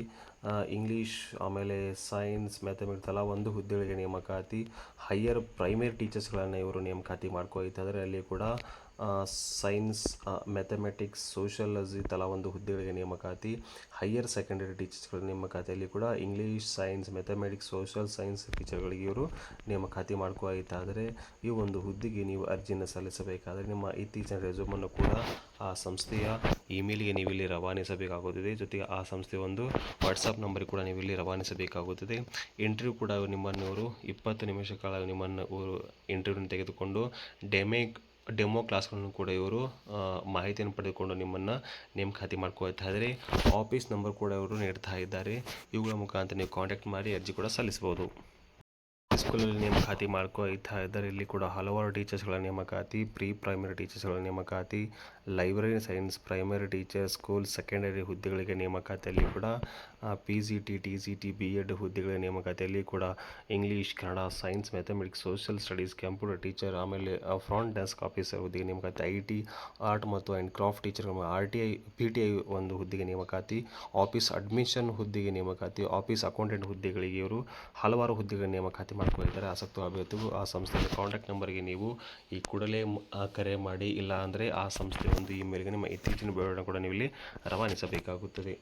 S1: ಇಂಗ್ಲೀಷ್ ಆಮೇಲೆ ಸೈನ್ಸ್, ಮ್ಯಾಥಮೆಟಿಕ್ಸ್ ತಲಾ 1 ಹುದ್ದೆಗಳಿಗೆ ನೇಮಕಾತಿ, ಹೈಯರ್ ಪ್ರೈಮರಿ ಟೀಚರ್ಸ್ಗಳನ್ನು ಇವರು ನೇಮಕಾತಿ ಮಾಡ್ಕೊಳ್ತಾ ಇದ್ದಾರೆ. ಅಲ್ಲಿ ಕೂಡ ಸೈನ್ಸ್, ಮ್ಯಾಥಮೆಟಿಕ್ಸ್, ಸೋಷಿಯಾಲಜಿ ತಲಾ 1 ಹುದ್ದೆಗಳಿಗೆ ನೇಮಕಾತಿ, ಹೈಯರ್ ಸೆಕೆಂಡರಿ ಟೀಚರ್ಸ್ಗಳ ನೇಮಕಾತಿಯಲ್ಲಿ ಕೂಡ English, science, mathematics, social science ಟೀಚರ್ಗಳಿಗೆ ಇವರು ನೇಮಕಾತಿ ಮಾಡ್ಕೊಳ್ತಾ ಇದ್ದಾರೆ. ಈ ಒಂದು ಹುದ್ದೆಗೆ ನೀವು ಅರ್ಜಿಯನ್ನು ಸಲ್ಲಿಸಬೇಕಾದರೆ ನಿಮ್ಮ ಇತ್ತೀಚಿನ ರೆಸ್ಯೂಮನ್ನು ಕೂಡ ಆ ಸಂಸ್ಥೆಯ ಇಮೇಲ್ಗೆ ನೀವು ಇಲ್ಲಿ ರವಾನಿಸಬೇಕಾಗುತ್ತದೆ. ಜೊತೆಗೆ ಆ ಸಂಸ್ಥೆಯ ಒಂದು ವಾಟ್ಸಪ್ ನಂಬರ್ ಕೂಡ ನೀವು ಇಲ್ಲಿ ರವಾನಿಸಬೇಕಾಗುತ್ತದೆ. ಇಂಟರ್ವ್ಯೂ ಕೂಡ ನಿಮ್ಮನ್ನು ಇವರು 20 ನಿಮಿಷ ಕಾಲ ನಿಮ್ಮನ್ನು ಇಂಟರ್ವ್ಯೂನ ತೆಗೆದುಕೊಂಡು ಡೆಮೋ ಕ್ಲಾಸ್ಗಳನ್ನು ಕೂಡ ಇವರು ಮಾಹಿತಿಯನ್ನು ಪಡೆದುಕೊಂಡು ನಿಮ್ಮನ್ನು ನೇಮಕಾತಿ ಮಾಡ್ಕೊಳ್ತಾ ಇದ್ದಾರೆ. ಆಫೀಸ್ ನಂಬರ್ ಕೂಡ ಇವರು ನೀಡ್ತಾ ಇದ್ದಾರೆ. ಇವುಗಳ ಮುಖಾಂತರ ನೀವು ಕಾಂಟ್ಯಾಕ್ಟ್ ಮಾಡಿ ಅರ್ಜಿ ಕೂಡ ಸಲ್ಲಿಸಬಹುದು. ಸ್ಕೂಲಲ್ಲಿ ನೇಮಕಾತಿ ಮಾಡ್ಕೊಳ್ತಾ ಇದ್ದಾರೆ. ಇಲ್ಲಿ ಕೂಡ ಹಲವಾರು ಟೀಚರ್ಸ್ಗಳ ನೇಮಕಾತಿ, ಪ್ರೀ ಪ್ರೈಮರಿ ಟೀಚರ್ಸ್ಗಳ ನೇಮಕಾತಿ, library science primary teacher, school secondary ಹುದ್ದೆಗಳಿಗೆ ನೇಮಕಾತಿಯಲ್ಲಿ ಕೂಡ PGT, TCT, B.Ed ಹುದ್ದೆಗಳ ನೇಮಕಾತಿಯಲ್ಲಿ ಕೂಡ English, Kannada, science, mathematics, social studies, computer teacher, ಆಮೇಲೆ ಫ್ರಂಟ್ ಡೆಸ್ಕ್ ಆಫೀಸರ್ ಹುದ್ದೆಗೆ ನೇಮಕಾತಿ, IT, ಆರ್ಟ್ ಮತ್ತು and craft teacher, RTI, PTI ಒಂದು ಹುದ್ದೆಗೆ ನೇಮಕಾತಿ, ಆಫೀಸ್ ಅಡ್ಮಿಷನ್ ಹುದ್ದೆಗೆ ನೇಮಕಾತಿ, ಆಫೀಸ್ ಅಕೌಂಟೆಂಟ್ ಹುದ್ದೆಗಳಿಗೆ ಇವರು ಹಲವಾರು ಹುದ್ದೆಗಳ ನೇಮಕಾತಿ ಮಾಡ್ಕೊಳ್ತಾರೆ. ಆಸಕ್ತ ಅಭ್ಯರ್ಥಿಗಳು ಆ ಸಂಸ್ಥೆಯ ಕಾಂಟ್ಯಾಕ್ಟ್ ನಂಬರ್ಗೆ ನೀವು ಈ ಕೂಡಲೇ ಕರೆ ಮಾಡಿ, ಇಲ್ಲ ಅಂದರೆ ಆ ಸಂಸ್ಥೆಯ ಒಂದು ಇಮೇಲ್ಗೆ ನಿಮ್ಮ ಇತ್ತೀಚಿನ ಬಯೋಡಾಟಾ ಕೂಡ ನೀವು ಇಲ್ಲಿ ರವಾನಿಸಬೇಕಾಗುತ್ತದೆ.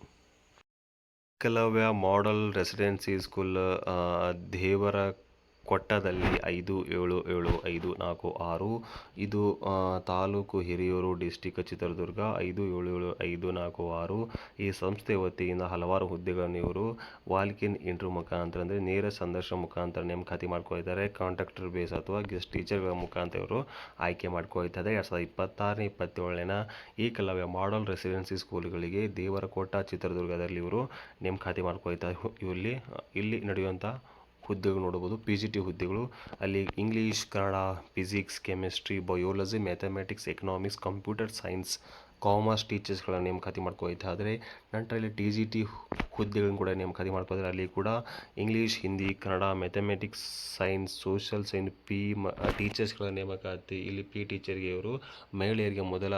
S1: ಏಕಲವ್ಯ ಮಾಡೆಲ್ ರೆಸಿಡೆನ್ಸಿ ಸ್ಕೂಲ್, ದೇವರ ಕೊಟ್ಟದಲ್ಲಿ 577546, ಇದು ತಾಲೂಕು ಹಿರಿಯೂರು, ಡಿಸ್ಟಿಕ್ ಚಿತ್ರದುರ್ಗ 577546. ಈ ಸಂಸ್ಥೆ ವತಿಯಿಂದ ಹಲವಾರು ಹುದ್ದೆಗಳನ್ನು ಇವರು ವಾಲ್ಕಿನ್ ಇಂಟರ್ವ್ಯೂ ಮುಖಾಂತರ ಅಂದರೆ ನೇರ ಸಂದರ್ಶನ ಮುಖಾಂತರ ನೇಮಕಾತಿ ಮಾಡ್ಕೊಳ್ತಾರೆ. ಕಾಂಟ್ರಾಕ್ಟರ್ ಬೇಸ್ ಅಥವಾ ಗೆಸ್ಟ್ ಟೀಚರ್ಗಳ ಮುಖಾಂತರ ಇವರು ಆಯ್ಕೆ ಮಾಡ್ಕೊಳ್ತಾರೆ. 2026-27ನೇ ಏಕಲವ್ಯ ಮಾಡೆಲ್ ರೆಸಿಡೆನ್ಸಿ ಸ್ಕೂಲ್ಗಳಿಗೆ ದೇವರಕೋಟ ಚಿತ್ರದುರ್ಗದಲ್ಲಿ ಇವರು ನೇಮಕಾತಿ ಮಾಡ್ಕೊಳ್ತಾರೆ. ಇಲ್ಲಿ ನಡೆಯುವಂಥ ಹುದ್ದೆಗಳು ನೋಡಬಹುದು. PGT ಹುದ್ದೆಗಳು ಅಲ್ಲಿ English, Kannada, physics, chemistry, biology, mathematics, economics, computer science, commerce ಟೀಚರ್ಸ್ಗಳ ನೇಮಕಾತಿ ಮಾಡ್ಕೊಳ್ತಾ ಇದ್ದಾರೆ. ನಂತರ ಇಲ್ಲಿ TGT ಹುದ್ದೆಗಳನ್ನು ಕೂಡ ನೇಮಕಾತಿ ಮಾಡ್ಕೊಳ್ತಾರೆ. ಅಲ್ಲಿ ಕೂಡ English, Hindi, Kannada, mathematics, science, social science, ಟೀಚರ್ಸ್ಗಳ ನೇಮಕಾತಿ. ಇಲ್ಲಿ P ಟೀಚರ್ಗೆ ಇವರು ಮಹಿಳೆಯರಿಗೆ ಮೊದಲ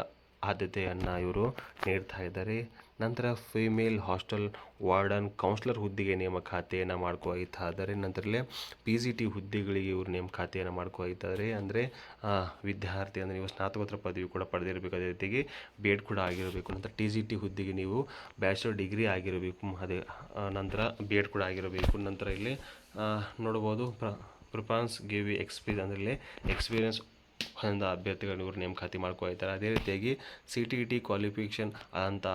S1: ಆದ್ಯತೆಯನ್ನು ಇವರು ನೀಡ್ತಾ ಇದ್ದಾರೆ. ನಂತರ ಫಿಮೇಲ್ ಹಾಸ್ಟೆಲ್ ವಾರ್ಡನ್ ಕೌನ್ಸಿಲರ್ ಹುದ್ದೆಗೆ ನೇಮಕಾತಿಯನ್ನು ಮಾಡ್ಕೊಳ್ತಾ ಇದ್ದಾರೆ. ನಂತರಲ್ಲೇ PGT ಹುದ್ದೆಗಳಿಗೆ ಇವರು ನೇಮಕಾತಿಯನ್ನು ಮಾಡ್ಕೊಳ್ತಾ ಇದ್ದಾರೆ. ಅಂದರೆ ವಿದ್ಯಾರ್ಥಿ ಅಂದರೆ ನೀವು ಸ್ನಾತಕೋತ್ತರ ಪದವಿ ಕೂಡ ಪಡೆದಿರಬೇಕು, ಅದೇ ರೀತಿಗೆ B.Ed ಕೂಡ ಆಗಿರಬೇಕು. ನಂತರ TGT ಹುದ್ದೆಗೆ ನೀವು ಬ್ಯಾಚುಲರ್ ಡಿಗ್ರಿ ಆಗಿರಬೇಕು, ಅದೇ ನಂತರ B.Ed ಕೂಡ ಆಗಿರಬೇಕು. ನಂತರ ಇಲ್ಲಿ ನೋಡ್ಬೋದು ಪ್ರಿಫರೆನ್ಸ್ ಗಿವ್ ಎಕ್ಸ್ಪೀರಿಯನ್ಸ್ ಎಕ್ಸ್ಪೀರಿಯನ್ಸ್ ಹೊಂದ ಅಭ್ಯರ್ಥಿಗಳನ್ನು ಇವರು ನೇಮಕಾತಿ ಮಾಡ್ಕೊಳ್ತಾರೆ. ಅದೇ ರೀತಿಯಾಗಿ CTET ಕ್ವಾಲಿಫಿಕೇಷನ್ ಅಂತ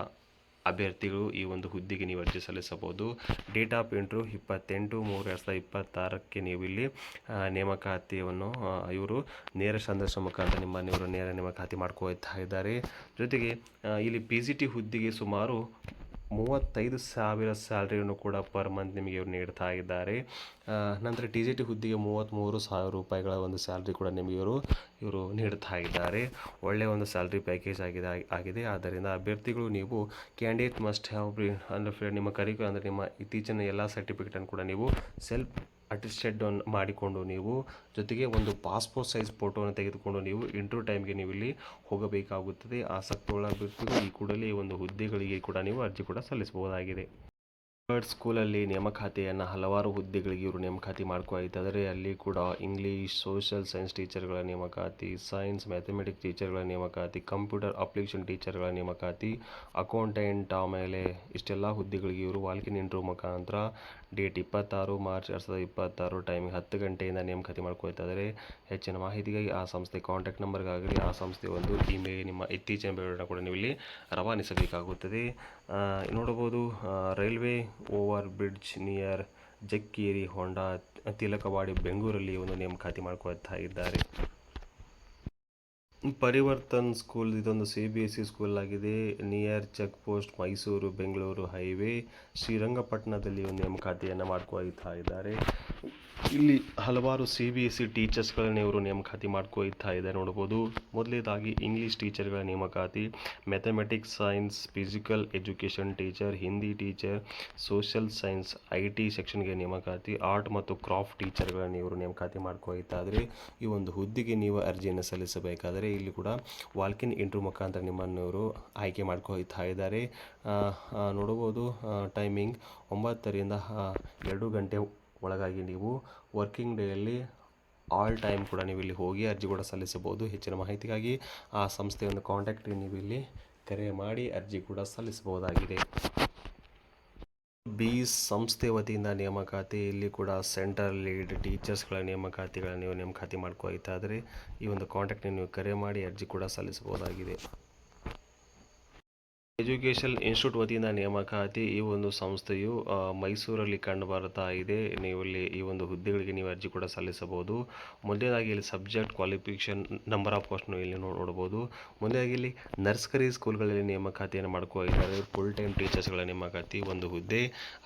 S1: ಅಭ್ಯರ್ಥಿಗಳು ಈ ಒಂದು ಹುದ್ದೆಗೆ ನೀವು ಅರ್ಜಿ ಸಲ್ಲಿಸಬಹುದು. ಡೇಟ್ ಆಫ್ ಇಂಟರ್ವ್ಯೂ 28/3/2026 ನೀವು ಇಲ್ಲಿ ನೇಮಕಾತಿಯನ್ನು ಇವರು ನೇರ ಸಂದರ್ಶನ ಮುಖಾಂತರ ಇವರು ನೇರ ನೇಮಕಾತಿ ಮಾಡ್ಕೊಳ್ತಾ ಇದ್ದಾರೆ. ಜೊತೆಗೆ ಇಲ್ಲಿ PGT ಹುದ್ದೆಗೆ ಸುಮಾರು 35,000 ಸ್ಯಾಲ್ರಿಯನ್ನು ಕೂಡ ಪರ್ ಮಂತ್ ನಿಮಗೆ ಇವರು ನೀಡ್ತಾ ಇದ್ದಾರೆ. ನಂತರ ಟಿ ಜಿ ಟಿ ಹುದ್ದೆಗೆ 33,000 ರೂಪಾಯಿಗಳ ಒಂದು ಸ್ಯಾಲ್ರಿ ಕೂಡ ನಿಮಗೆ ಇವರು ನೀಡ್ತಾ ಇದ್ದಾರೆ. ಒಳ್ಳೆಯ ಒಂದು ಸ್ಯಾಲ್ರಿ ಪ್ಯಾಕೇಜ್ ಆಗಿದೆ. ಆದ್ದರಿಂದ ಅಭ್ಯರ್ಥಿಗಳು ನೀವು ಕ್ಯಾಂಡಿಡೇಟ್ ಮಸ್ಟ್ ಹ್ಯಾವ್ ಅಂದರೆ ನಿಮ್ಮ ಅಂದರೆ ನಿಮ್ಮ ಇತ್ತೀಚಿನ ಎಲ್ಲ ಸರ್ಟಿಫಿಕೇಟನ್ನು ಕೂಡ ನೀವು ಸೆಲ್ಫ್ ಅಟೆಸ್ಟೆಡ್ ಮಾಡಿಕೊಂಡು ನೀವು ಜೊತೆಗೆ ಒಂದು ಪಾಸ್ಪೋರ್ಟ್ ಸೈಜ್ ಫೋಟೋವನ್ನು ತೆಗೆದುಕೊಂಡು ನೀವು ಇಂಟರ್ವ್ಯೂ ಟೈಮ್ಗೆ ನೀವು ಇಲ್ಲಿ ಹೋಗಬೇಕಾಗುತ್ತದೆ. ಆಸಕ್ತಿಯುಳ್ಳ ಅಭ್ಯರ್ಥಿಗಳು ಈ ಕೂಡಲೇ ಒಂದು ಹುದ್ದೆಗಳಿಗೆ ಕೂಡ ನೀವು ಅರ್ಜಿ ಕೂಡ ಸಲ್ಲಿಸಬಹುದಾಗಿದೆ. ಸ್ಕೂಲಲ್ಲಿ ನೇಮಕಾತಿಯನ್ನು ಹಲವಾರು ಹುದ್ದೆಗಳಿಗೆ ಇವರು ನೇಮಕಾತಿ ಮಾಡ್ಕೊಳ್ತಿದ್ದಾರೆ. ಅಲ್ಲಿ ಕೂಡ ಇಂಗ್ಲೀಷ್, ಸೋಷಿಯಲ್ ಸೈನ್ಸ್ ಟೀಚರ್ಗಳ ನೇಮಕಾತಿ, ಸೈನ್ಸ್ ಮ್ಯಾಥಮೆಟಿಕ್ಸ್ ಟೀಚರ್ಗಳ ನೇಮಕಾತಿ, ಕಂಪ್ಯೂಟರ್ ಅಪ್ಲಿಕೇಶನ್ ಟೀಚರ್ಗಳ ನೇಮಕಾತಿ, ಅಕೌಂಟೆಂಟ್, ಆಮೇಲೆ ಇಷ್ಟೆಲ್ಲ ಹುದ್ದೆಗಳಿಗೆ ಇವರು ವಾಲ್ಕಿನ್ ಇಂಟರ್ವ್ಯೂ ಮುಖಾಂತರ ಡೇಟ್ 26 ಮಾರ್ಚ್ 2026 ಟೈಮಿಗೆ 10 ಗಂಟೆಯಿಂದ ನೇಮಕಾತಿ ಮಾಡ್ಕೊಳ್ತಿದ್ದಾರೆ. ಹೆಚ್ಚಿನ ಮಾಹಿತಿಗಾಗಿ ಆ ಸಂಸ್ಥೆ ಕಾಂಟ್ಯಾಕ್ಟ್ ನಂಬರ್ಗಾಗಲಿ ಆ ಸಂಸ್ಥೆ ಒಂದು ಇಮೇಲ್ ನಿಮ್ಮ ಇತ್ತೀಚಿನ ಬೆಳವಣಿಗೆ ಕೂಡ ನೀವು ಇಲ್ಲಿ ರವಾನಿಸಬೇಕಾಗುತ್ತದೆ. ನೋಡಬಹುದು railway over bridge near Jakkeri Honda Tilakwadi ಬೆಂಗಳೂರಲ್ಲಿ ಒಂದು ನೇಮಕಾತಿ ಮಾಡ್ಕೊಳ್ತಾ ಇದ್ದಾರೆ. ಪರಿವರ್ತನ್ ಸ್ಕೂಲ್ ಇದೊಂದು CBSE ಸ್ಕೂಲ್ ಆಗಿದೆ. Near check post Mysuru Bengaluru highway ಶ್ರೀರಂಗಪಟ್ಟಣದಲ್ಲಿ ಒಂದು ನೇಮಕಾತಿಯನ್ನು ಮಾಡ್ಕೊಳ್ತಾ ಇದ್ದಾರೆ. ಇಲ್ಲಿ ಹಲವಾರು CBSE ಟೀಚರ್ಸ್ಗಳನ್ನ ಇವರು ನೇಮಕಾತಿ ಮಾಡ್ಕೊಳ್ತಾ ಇದ್ದಾರೆ. ನೋಡ್ಬೋದು ಮೊದಲನೇದಾಗಿ ಇಂಗ್ಲೀಷ್ ಟೀಚರ್ಗಳ ನೇಮಕಾತಿ, mathematics, science, physical education teacher, Hindi teacher, social science, IT ಸೆಕ್ಷನ್ಗೆ ನೇಮಕಾತಿ, ಆರ್ಟ್ ಮತ್ತು ಕ್ರಾಫ್ಟ್ ಟೀಚರ್ಗಳನ್ನು ಇವರು ನೇಮಕಾತಿ ಮಾಡ್ಕೊಳ್ತಾ ಇದ್ದಾರೆ. ಈ ಒಂದು ಹುದ್ದೆಗೆ ನೀವು ಅರ್ಜಿಯನ್ನು ಸಲ್ಲಿಸಬೇಕಾದರೆ ಇಲ್ಲಿ ಕೂಡ ವಾಲ್ಕಿನ್ ಇಂಟರ್ವ್ಯೂ ಮುಖಾಂತರ ನಿಮ್ಮನ್ನು ಇವರು ಆಯ್ಕೆ ಮಾಡ್ಕೊಳ್ತಾ ಇದ್ದಾರೆ. ನೋಡಬಹುದು ಟೈಮಿಂಗ್ 9ರಿಂದ 2 ಗಂಟೆ ಒಳಗಾಗಿ ನೀವು ವರ್ಕಿಂಗ್ ಡೇಯಲ್ಲಿ ಆಲ್ ಟೈಮ್ ಕೂಡ ನೀವು ಇಲ್ಲಿ ಹೋಗಿ ಅರ್ಜಿ ಕೂಡ ಸಲ್ಲಿಸಬಹುದು. ಹೆಚ್ಚಿನ ಮಾಹಿತಿಗಾಗಿ ಆ ಸಂಸ್ಥೆಯನ್ನು ಕಾಂಟ್ಯಾಕ್ಟ್ ನೀವು ಇಲ್ಲಿ ಕರೆ ಮಾಡಿ ಅರ್ಜಿ ಕೂಡ ಸಲ್ಲಿಸಬಹುದಾಗಿದೆ. ಸಂಸ್ಥೆ ವತಿಯಿಂದ ನೇಮಕಾತಿ, ಇಲ್ಲಿ ಕೂಡ ಸೆಂಟರ್ ಲೀಡ್ ಟೀಚರ್ಸ್ಗಳ ನೇಮಕಾತಿಗಳನ್ನು ನೀವು ನೇಮಕಾತಿ ಮಾಡ್ಕೊಳ್ತಾ ಇದ್ದರೆ ಈ ಒಂದು ಕಾಂಟ್ಯಾಕ್ಟ್ ನೀವು ಕರೆ ಮಾಡಿ ಅರ್ಜಿ ಕೂಡ ಸಲ್ಲಿಸಬಹುದಾಗಿದೆ. ಎಜುಕೇಷನ್ ಇನ್ಸ್ಟಿಟ್ಯೂಟ್ ವತಿಯಿಂದ ನೇಮಕಾತಿ, ಈ ಒಂದು ಸಂಸ್ಥೆಯು ಮೈಸೂರಲ್ಲಿ ಕಂಡು ಬರ್ತಾ ಇದೆ. ನೀವು ಇಲ್ಲಿ ಈ ಒಂದು ಹುದ್ದೆಗಳಿಗೆ ನೀವು ಅರ್ಜಿ ಕೂಡ ಸಲ್ಲಿಸಬಹುದು. ಮೊದಲನೇದಾಗಿ ಇಲ್ಲಿ subject qualification number of post ಇಲ್ಲಿ ನೋಡಬಹುದು. ಮೊದಲಾಗಿ ಇಲ್ಲಿ ನರ್ಸರಿ ಸ್ಕೂಲ್ಗಳಲ್ಲಿ ನೇಮಕಾತಿಯನ್ನು ಮಾಡ್ಕೊಳ್ತಾರೆ. ಫುಲ್ ಟೈಮ್ ಟೀಚರ್ಸ್ಗಳ ನೇಮಕಾತಿ ಒಂದು ಹುದ್ದೆ.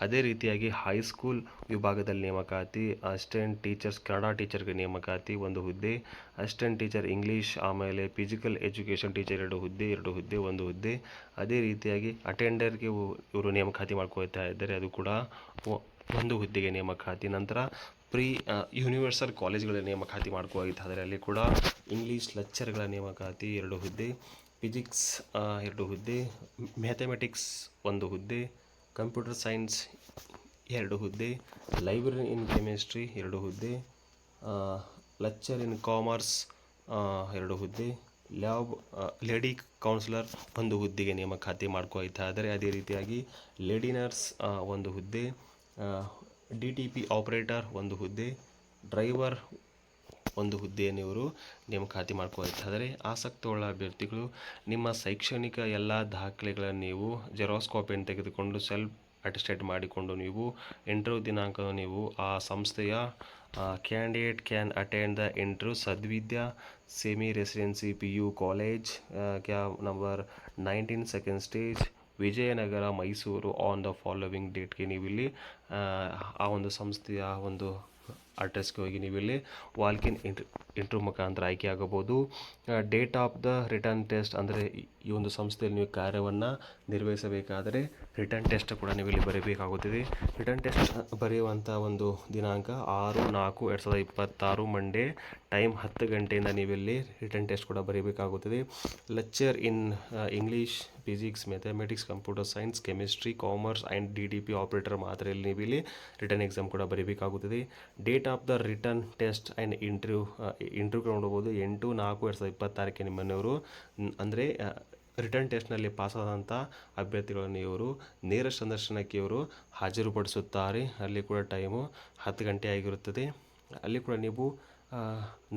S1: ಅದೇ ರೀತಿಯಾಗಿ ಹೈಸ್ಕೂಲ್ ವಿಭಾಗದಲ್ಲಿ ನೇಮಕಾತಿ, ಅಸಿಸ್ಟೆಂಟ್ ಟೀಚರ್ಸ್ ಕನ್ನಡ ಟೀಚರ್ಗೆ ನೇಮಕಾತಿ ಒಂದು ಹುದ್ದೆ, ಅಸಿಸ್ಟೆಂಟ್ ಟೀಚರ್ ಇಂಗ್ಲೀಷ್, ಆಮೇಲೆ ಫಿಸಿಕಲ್ ಎಜುಕೇಷನ್ ಟೀಚರ್ 2 ಹುದ್ದೆ ಒಂದು ಹುದ್ದೆ. ಅದೇ ರೀತಿಯಾಗಿ ಅಟೆಂಡರ್ಗೆ ಇವರು ನೇಮಕಾತಿ ಮಾಡ್ಕೊಳ್ತಾ ಇದ್ದಾರೆ, ಅದು ಕೂಡ ಒಂದು ಹುದ್ದೆಗೆ ನೇಮಕಾತಿ. ನಂತರ ಪ್ರೀ ಯೂನಿವರ್ಸಲ್ ಕಾಲೇಜ್ಗಳ ನೇಮಕಾತಿ ಮಾಡ್ಕೊಳ್ತಾ ಇದ್ದಾರೆ. ಅಲ್ಲಿ ಕೂಡ ಇಂಗ್ಲೀಷ್ ಲೆಕ್ಚರ್ಗಳ ನೇಮಕಾತಿ 2 ಹುದ್ದೆ, ಫಿಸಿಕ್ಸ್ 2 ಹುದ್ದೆ, ಮ್ಯಾಥಮೆಟಿಕ್ಸ್ 1 ಹುದ್ದೆ, ಕಂಪ್ಯೂಟರ್ ಸೈನ್ಸ್ 2 ಹುದ್ದೆ, ಲೈಬ್ರರಿ ಇನ್ ಕೆಮಿಸ್ಟ್ರಿ 2 ಹುದ್ದೆ, ಲೆಕ್ಚರ್ ಇನ್ ಕಾಮರ್ಸ್ 2 ಹುದ್ದೆ, ಲೇಡಿ ಕೌನ್ಸಿಲರ್ 1 ಹುದ್ದೆಗೆ ನೇಮಕಾತಿ ಮಾಡ್ಕೊಳ್ತಾ ಇದ್ದಾರೆ. ಅದೇ ರೀತಿಯಾಗಿ ಲೇಡಿ ನರ್ಸ್ 1 ಹುದ್ದೆ, DTP ಆಪರೇಟರ್ 1 ಹುದ್ದೆ, ಡ್ರೈವರ್ 1 ಹುದ್ದೆಯನ್ನು ಇವರು ನೇಮಕಾತಿ ಮಾಡ್ಕೊಳ್ತಾ ಇದ್ದಾರೆ. ಆಸಕ್ತಿಯುಳ್ಳ ಅಭ್ಯರ್ಥಿಗಳು ನಿಮ್ಮ ಶೈಕ್ಷಣಿಕ ಎಲ್ಲ ದಾಖಲೆಗಳನ್ನು ನೀವು ಜೆರಾಕ್ಸ್ ಕಾಪಿಯನ್ನು ತೆಗೆದುಕೊಂಡು ಸೆಲ್ಫ್ ಅಟೆಸ್ಟೆಡ್ ಮಾಡಿಕೊಂಡು ನೀವು ಇಂಟರ್ವ್ಯೂ ದಿನಾಂಕ ನೀವು ಆ ಸಂಸ್ಥೆಯ candidate can attend the interview Sadvidya semi residency PU college cab number 19 second stage Vijayanagar Mysuru on the following ಡೇಟ್ಗೆ ನೀವು ಇಲ್ಲಿ ಆ ಒಂದು ಸಂಸ್ಥೆಯ ಒಂದು ಅಡ್ರೆಸ್ಗೆ ಹೋಗಿ ನೀವು ಇಲ್ಲಿ ವಾಲ್ಕಿನ್ ಇಂಟರ್ವ್ಯೂ ಮುಖಾಂತರ ಆಯ್ಕೆ ಆಗಬಹುದು. Date of the written test ಅಂದರೆ ಈ ಒಂದು ಸಂಸ್ಥೆಯಲ್ಲಿ ನೀವು ಕಾರ್ಯವನ್ನು ನಿರ್ವಹಿಸಬೇಕಾದರೆ ರಿಟರ್ನ್ ಟೆಸ್ಟ್ ಕೂಡ ನೀವು ಇಲ್ಲಿ ಬರೀಬೇಕಾಗುತ್ತದೆ. ರಿಟರ್ನ್ ಟೆಸ್ಟ್ ಬರೆಯುವಂಥ ಒಂದು ದಿನಾಂಕ 6/4/2026 ಮಂಡೇ, ಟೈಮ್ 10 ಗಂಟೆಯಿಂದ ನೀವಿಲ್ಲಿ ರಿಟರ್ನ್ ಟೆಸ್ಟ್ ಕೂಡ ಬರೀಬೇಕಾಗುತ್ತದೆ. Lecture in English, physics, mathematics, computer science, chemistry, commerce and DTP operator ಮಾತ್ರ ಇಲ್ಲಿ ನೀವು ಇಲ್ಲಿ ರಿಟರ್ನ್ ಎಕ್ಸಾಮ್ ಕೂಡ ಬರೀಬೇಕಾಗುತ್ತದೆ. Date of the written test and interview ನೋಡಬಹುದು 8/4/2026 ನಿಮ್ಮನ್ನವರು ಅಂದರೆ ರಿಟರ್ನ್ ಟೆಸ್ಟ್ನಲ್ಲಿ ಪಾಸಾದಂಥ ಅಭ್ಯರ್ಥಿಗಳನ್ನು ಇವರು ನೇರ ಸಂದರ್ಶನಕ್ಕೆ ಇವರು ಹಾಜರುಪಡಿಸುತ್ತಾರೆ. ಅಲ್ಲಿ ಕೂಡ ಟೈಮು 10 ಗಂಟೆ ಆಗಿರುತ್ತದೆ. ಅಲ್ಲಿ ಕೂಡ ನೀವು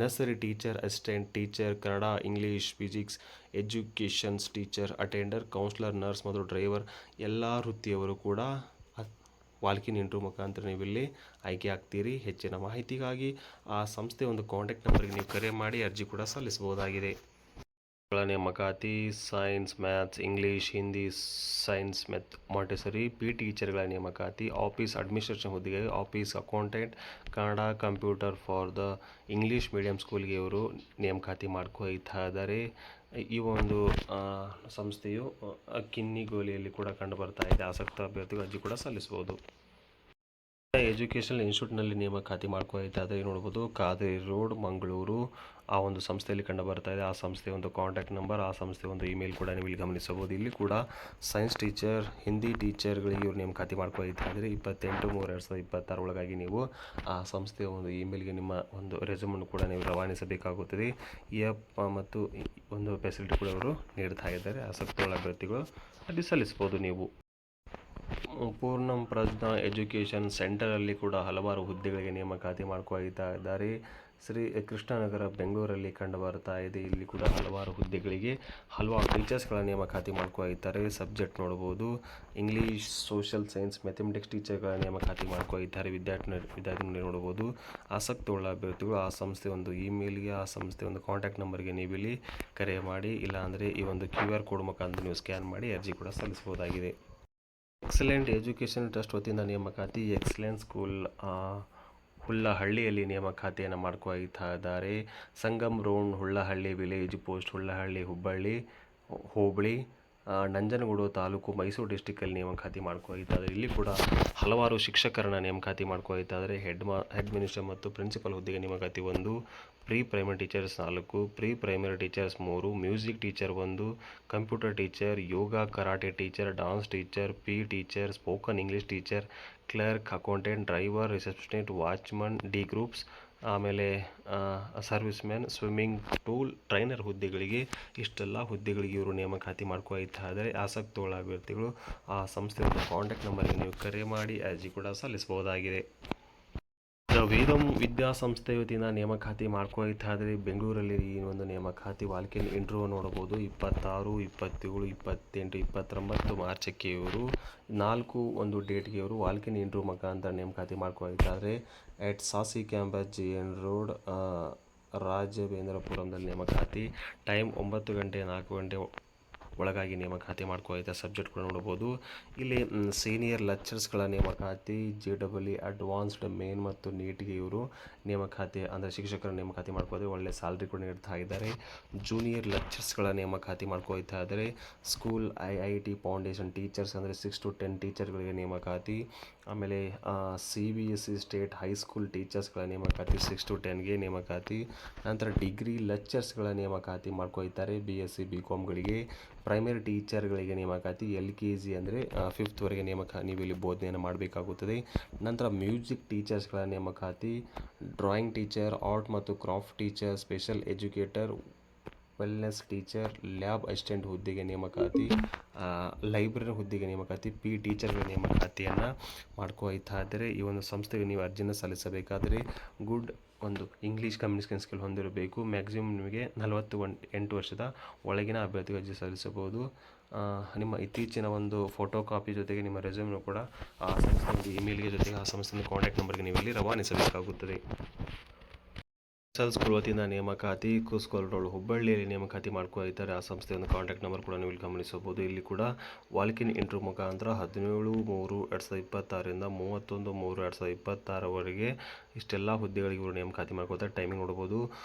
S1: nursery teacher, assistant teacher, Kannada, English, physics, educations teacher, attender, counsellor, nurse ಮತ್ತು ಡ್ರೈವರ್ ಎಲ್ಲ ವೃತ್ತಿಯವರು ಕೂಡ ವಾಲ್ಕಿನ್ ಇಂಟರ್ವ್ಯೂ ಮುಖಾಂತರ ನೀವು ಇಲ್ಲಿ ಆಯ್ಕೆ ಆಗ್ತೀರಿ. ಹೆಚ್ಚಿನ ಮಾಹಿತಿಗಾಗಿ ಆ ಸಂಸ್ಥೆ ಒಂದು ಕಾಂಟ್ಯಾಕ್ಟ್ ನಂಬರ್ಗೆ ನೀವು ಕರೆ ಮಾಡಿ ಅರ್ಜಿ ಕೂಡ ಸಲ್ಲಿಸಬಹುದಾಗಿದೆ. ಗಳ ನೇಮಕಾತಿ science, maths, English, Hindi, science, Montessori. P ಟೀಚರ್ಗಳ ನೇಮಕಾತಿ ಆಫೀಸ್ ಅಡ್ಮಿನಿಸ್ಟ್ರೇಷನ್ ಹುದ್ದೆಗೆ office accountant, Kannada, computer for the English medium ಸ್ಕೂಲ್ಗೆ ಇವರು ನೇಮಕಾತಿ ಮಾಡ್ಕೊಳ್ತಾ ಇದ್ದಾರೆ. ಈ ಒಂದು ಸಂಸ್ಥೆಯು ಕಿನ್ನಿಗೋಲಿಯಲ್ಲಿ ಕೂಡ ಕಂಡು ಬರ್ತಾ ಇದೆ. ಆಸಕ್ತ ಅಭ್ಯರ್ಥಿಗಳು ಅರ್ಜಿ ಕೂಡ ಸಲ್ಲಿಸಬಹುದು. ಎಜುಕೇಷನಲ್ ಇನ್ಸ್ಟಿಟ್ಯೂಟ್ನಲ್ಲಿ ನೇಮಕಾತಿ ಮಾಡ್ಕೊಳ್ತಾ ಇದ್ದಾರೆ. ನೋಡ್ಬೋದು ಕಾದೇರಿ ರೋಡ್, ಮಂಗಳೂರು ಆ ಒಂದು ಸಂಸ್ಥೆಯಲ್ಲಿ ಕಂಡು ಬರ್ತಾ ಇದೆ. ಆ ಸಂಸ್ಥೆಯ ಒಂದು ಕಾಂಟ್ಯಾಕ್ಟ್ ನಂಬರ್, ಆ ಸಂಸ್ಥೆಯ ಒಂದು ಇಮೇಲ್ ಕೂಡ ನೀವು ಇಲ್ಲಿ ಗಮನಿಸಬಹುದು. ಇಲ್ಲಿ ಕೂಡ ಸೈನ್ಸ್ ಟೀಚರ್, ಹಿಂದಿ ಟೀಚರ್ಗಳಿಗೆ ಇವರು ನೇಮಕಾತಿ ಮಾಡ್ಕೊಳ್ತಾ ಇದ್ದಾರೆ. 28/3/2026 ಒಳಗಾಗಿ ನೀವು ಆ ಸಂಸ್ಥೆಯ ಒಂದು ಇಮೇಲ್ಗೆ ನಿಮ್ಮ ಒಂದು ರೆಸ್ಯೂಮನ್ನು ಕೂಡ ನೀವು ರವಾನಿಸಬೇಕಾಗುತ್ತದೆ. ಮತ್ತು ಒಂದು ಫೆಸಿಲಿಟಿ ಕೂಡ ಇವರು ನೀಡ್ತಾ ಇದ್ದಾರೆ. ಆಸಕ್ತಿಯುಳ್ಳ ಅಭ್ಯರ್ಥಿಗಳು ಅಲ್ಲಿ ಸಲ್ಲಿಸ್ಬೋದು ನೀವು. ಪೂರ್ಣಂ ಪ್ರಜ್ಞಾ ಎಜುಕೇಷನ್ ಸೆಂಟರಲ್ಲಿ ಕೂಡ ಹಲವಾರು ಹುದ್ದೆಗಳಿಗೆ ನೇಮಕಾತಿ ಮಾಡ್ಕೊಳ್ತಾ ಇದ್ದಾರೆ. ಶ್ರೀ ಕೃಷ್ಣನಗರ, ಬೆಂಗಳೂರಲ್ಲಿ ಕಂಡು ಬರ್ತಾ ಇದೆ. ಇಲ್ಲಿ ಕೂಡ ಹಲವಾರು ಹುದ್ದೆಗಳಿಗೆ ಹಲವಾರು ಟೀಚರ್ಸ್ಗಳ ನೇಮಕಾತಿ ಮಾಡ್ಕೊಳ್ತಾರೆ. ಸಬ್ಜೆಕ್ಟ್ ನೋಡ್ಬೋದು, ಇಂಗ್ಲೀಷ್, ಸೋಷಿಯಲ್ ಸೈನ್ಸ್, ಮ್ಯಾಥಮೆಟಿಕ್ಸ್ ಟೀಚರ್ಗಳ ನೇಮಕಾತಿ ಮಾಡ್ಕೊಳ್ತಾರೆ. ವಿದ್ಯಾರ್ಥಿಗಳು ನೋಡ್ಬೋದು. ಆಸಕ್ತಿಯುಳ್ಳ ಅಭ್ಯರ್ಥಿಗಳು ಆ ಸಂಸ್ಥೆ ಒಂದು ಇಮೇಲ್ಗೆ, ಆ ಸಂಸ್ಥೆ ಒಂದು ಕಾಂಟ್ಯಾಕ್ಟ್ ನಂಬರ್ಗೆ ನೀವು ಇಲ್ಲಿ ಕರೆ ಮಾಡಿ, ಇಲ್ಲಾಂದರೆ ಈ ಒಂದು QR ಕೋಡ್ ಮುಖಾಂತರ ನೀವು ಸ್ಕ್ಯಾನ್ ಮಾಡಿ ಅರ್ಜಿ ಕೂಡ ಸಲ್ಲಿಸಬಹುದಾಗಿದೆ. ಎಕ್ಸಲೆಂಟ್ ಎಜುಕೇಷನ್ ಟ್ರಸ್ಟ್ ವತಿಯಿಂದ ನೇಮಕಾತಿ ಎಕ್ಸಲೆಂಟ್ ಸ್ಕೂಲ್ ಹುಲ್ಲಹಳ್ಳಿಯಲ್ಲಿ ನೇಮಕಾತಿಯನ್ನು ಮಾಡ್ಕೊಳ್ತಾ ಇದ್ದಾರೆ. Sangam road, Hullahalli village post, Hullahalli hobli, Nanjangud taluk, Mysuru ಡಿಸ್ಟಿಕಲ್ಲಿ ನೇಮಕಾತಿ ಮಾಡ್ಕೊಳ್ತಾ ಇದ್ದಾರೆ. ಇಲ್ಲಿ ಕೂಡ ಹಲವಾರು ಶಿಕ್ಷಕರನ್ನ ನೇಮಕಾತಿ ಮಾಡ್ಕೊಳ್ತಾ ಇದ್ದಾರೆ. ಹೆಡ್ ಮಿನಿಸ್ಟರ್ ಮತ್ತು ಪ್ರಿನ್ಸಿಪಲ್ ಹುದ್ದೆಗೆ ನೇಮಕಾತಿ 1, pre primary teachers 4, pre primary teachers 3, music teacher 1, computer teacher, yoga karate teacher, dance teacher, PE teacher, spoken English teacher, clerk, accountant, driver, receptionist, watchman, D groups, ಆಮೇಲೆ service man, swimming pool trainer ಹುದ್ದೆಗಳಿಗೆ ಇಷ್ಟೆಲ್ಲ ಹುದ್ದೆಗಳಿಗೆ ಇವರು ನೇಮಕಾತಿ ಮಾಡ್ಕೊಳ್ತಾ ಇದ್ದಾರೆ. ಆಸಕ್ತಿಯುಳ್ಳ ಅಭ್ಯರ್ಥಿಗಳು ಆ ಸಂಸ್ಥೆಯ ಒಂದು ಕಾಂಟ್ಯಾಕ್ಟ್ ನಂಬರ್ಗೆ ನೀವು ಕರೆ ಮಾಡಿ ಅರ್ಜಿ ಕೂಡ ಸಲ್ಲಿಸಬಹುದಾಗಿದೆ. ವೇದಂ ವಿದ್ಯಾಸಂಸ್ಥೆ ವತಿಯಿಂದ ನೇಮಕಾತಿ ಮಾಡ್ಕೊಳ್ತಾ ಇದ್ದಾರೆ. ಬೆಂಗಳೂರಲ್ಲಿ ಈ ಒಂದು ನೇಮಕಾತಿ ವಾಲ್ಕಿನ್ ಇಂಟರ್ವ್ಯೂ ನೋಡಬಹುದು. 26, 27, 28, 29 ಮಾರ್ಚಕ್ಕೆ ಇವರು 4 ಡೇಟ್ಗೆ ಇವರು ವಾಲ್ಕಿನ್ ಇಂಟರ್ವ್ಯೂ ಮುಖಾಂತರ ನೇಮಕಾತಿ ಮಾಡ್ಕೊಳ್ತಾ ಇದ್ದಾರೆ. ಎಟ್ ಸಾಸಿ ಕ್ಯಾಂಪಸ್, JN ರೋಡ್, ರಾಜವೇಂದ್ರಪುರಂದಲ್ಲಿ ನೇಮಕಾತಿ. ಟೈಮ್ 9 ಗಂಟೆ 4 ಗಂಟೆ ಒಳಗಾಗಿ ನೇಮಕಾತಿ ಮಾಡ್ಕೊಳ್ತಾ. ಸಬ್ಜೆಕ್ಟ್ ಕೂಡ ನೋಡ್ಬೋದು. ಇಲ್ಲಿ ಸೀನಿಯರ್ ಲೆಕ್ಚರ್ಸ್ಗಳ ನೇಮಕಾತಿ, JEE ಅಡ್ವಾನ್ಸ್ಡ್ ಮೇನ್ ಮತ್ತು ನೀಟ್ಗೆ ಇವರು ನೇಮಕಾತಿ ಅಂದರೆ ಶಿಕ್ಷಕರ ನೇಮಕಾತಿ ಮಾಡ್ಕೋದ್ರೆ ಒಳ್ಳೆ ಸ್ಯಾಲ್ರಿ ಕೂಡ ನೀಡ್ತಾ ಇದ್ದಾರೆ. ಜೂನಿಯರ್ ಲೆಕ್ಚರ್ಸ್ಗಳ ನೇಮಕಾತಿ ಮಾಡ್ಕೊಳ್ತಾ ಇದ್ದಾರೆ. ಸ್ಕೂಲ್ IIT ಫೌಂಡೇಶನ್ ಟೀಚರ್ಸ್ ಅಂದರೆ 6 to 10 ಟೀಚರ್ಗಳಿಗೆ ನೇಮಕಾತಿ. ಆಮೇಲೆ CBSE ಸ್ಟೇಟ್ ಹೈಸ್ಕೂಲ್ ಟೀಚರ್ಸ್ಗಳ ನೇಮಕಾತಿ 6 to 10ಗೆ ನೇಮಕಾತಿ. ನಂತರ ಡಿಗ್ರಿ ಲೆಕ್ಚರ್ಸ್ಗಳ ನೇಮಕಾತಿ ಮಾಡ್ಕೊಳ್ತಾರೆ. BSc BComಗಳಿಗೆ. ಪ್ರೈಮರಿ ಟೀಚರ್ಗಳಿಗೆ ನೇಮಕಾತಿ, LKG ಅಂದರೆ 5th ನೀವು ಇಲ್ಲಿ ಬೋಧನೆಯನ್ನು ಮಾಡಬೇಕಾಗುತ್ತದೆ. ನಂತರ ಮ್ಯೂಸಿಕ್ ಟೀಚರ್ಸ್ಗಳ ನೇಮಕಾತಿ, ಡ್ರಾಯಿಂಗ್ ಟೀಚರ್, ಆರ್ಟ್ ಮತ್ತು craft teacher, special educator, wellness teacher, lab assistant ಹುದ್ದೆಗೆ ನೇಮಕಾತಿ, ಲೈಬ್ರರಿ ಹುದ್ದೆಗೆ ನೇಮಕಾತಿ, PE ಟೀಚರ್ಗಳ ನೇಮಕಾತಿಯನ್ನು ಮಾಡ್ಕೊಳ್ತಾ ಇದ್ದಾರೆ. ಈ ಒಂದು ಸಂಸ್ಥೆಗೆ ನೀವು ಅರ್ಜಿಯನ್ನು ಸಲ್ಲಿಸಬೇಕಾದರೆ ಒಂದು ಇಂಗ್ಲೀಷ್ ಕಮ್ಯುನಿಕೇಷನ್ ಸ್ಕಿಲ್ ಹೊಂದಿರಬೇಕು. ಮ್ಯಾಕ್ಸಿಮಮ್ ನಿಮಗೆ 48 ವರ್ಷದ ಒಳಗಿನ ಅಭ್ಯರ್ಥಿಗಳು ಅರ್ಜಿ ಸಲ್ಲಿಸಬಹುದು. ನಿಮ್ಮ ಇತ್ತೀಚಿನ ಒಂದು ಫೋಟೋ ಕಾಪಿ ಜೊತೆಗೆ ನಿಮ್ಮ ರೆಸ್ಯೂಮ್ನು ಕೂಡ ಆ ಸಂಸ್ಥೆಯ ಇಮೇಲ್ಗೆ ಜೊತೆಗೆ ಆ ಸಂಸ್ಥೆಯ ಕಾಂಟ್ಯಾಕ್ಟ್ ನಂಬರ್ಗೆ ನೀವು ಇಲ್ಲಿ ರವಾನಿಸಬೇಕಾಗುತ್ತದೆ. ಸ್ಕೂಲ್ ವತಿಯಿಂದ ನೇಮಕಾತಿ ಕೂಸ್ಕೋಲ್ ರೋಡ್ ಹುಬ್ಬಳ್ಳಿಯಲ್ಲಿ ನೇಮಕಾತಿ ಮಾಡ್ಕೊಳ್ತಾರೆ. ಆ ಸಂಸ್ಥೆಯ ಒಂದು ಕಾಂಟ್ಯಾಕ್ಟ್ ನಂಬರ್ ಕೂಡ ನೀವು ಇಲ್ಲಿ ಗಮನಿಸಬಹುದು. ಇಲ್ಲಿ ಕೂಡ ವಾಲ್ಕಿನ್ ಇಂಟರ್ವ್ಯೂ ಮುಖಾಂತರ 17/3/2026 31/3/2026 ಇಷ್ಟೆಲ್ಲ ಹುದ್ದೆಗಳಿಗೆ ಇವರು ನೇಮಕಾತಿ ಮಾಡ್ಕೊಳ್ತಾರೆ. ಟೈಮಿಂಗ್ ನೋಡ್ಬೋದು,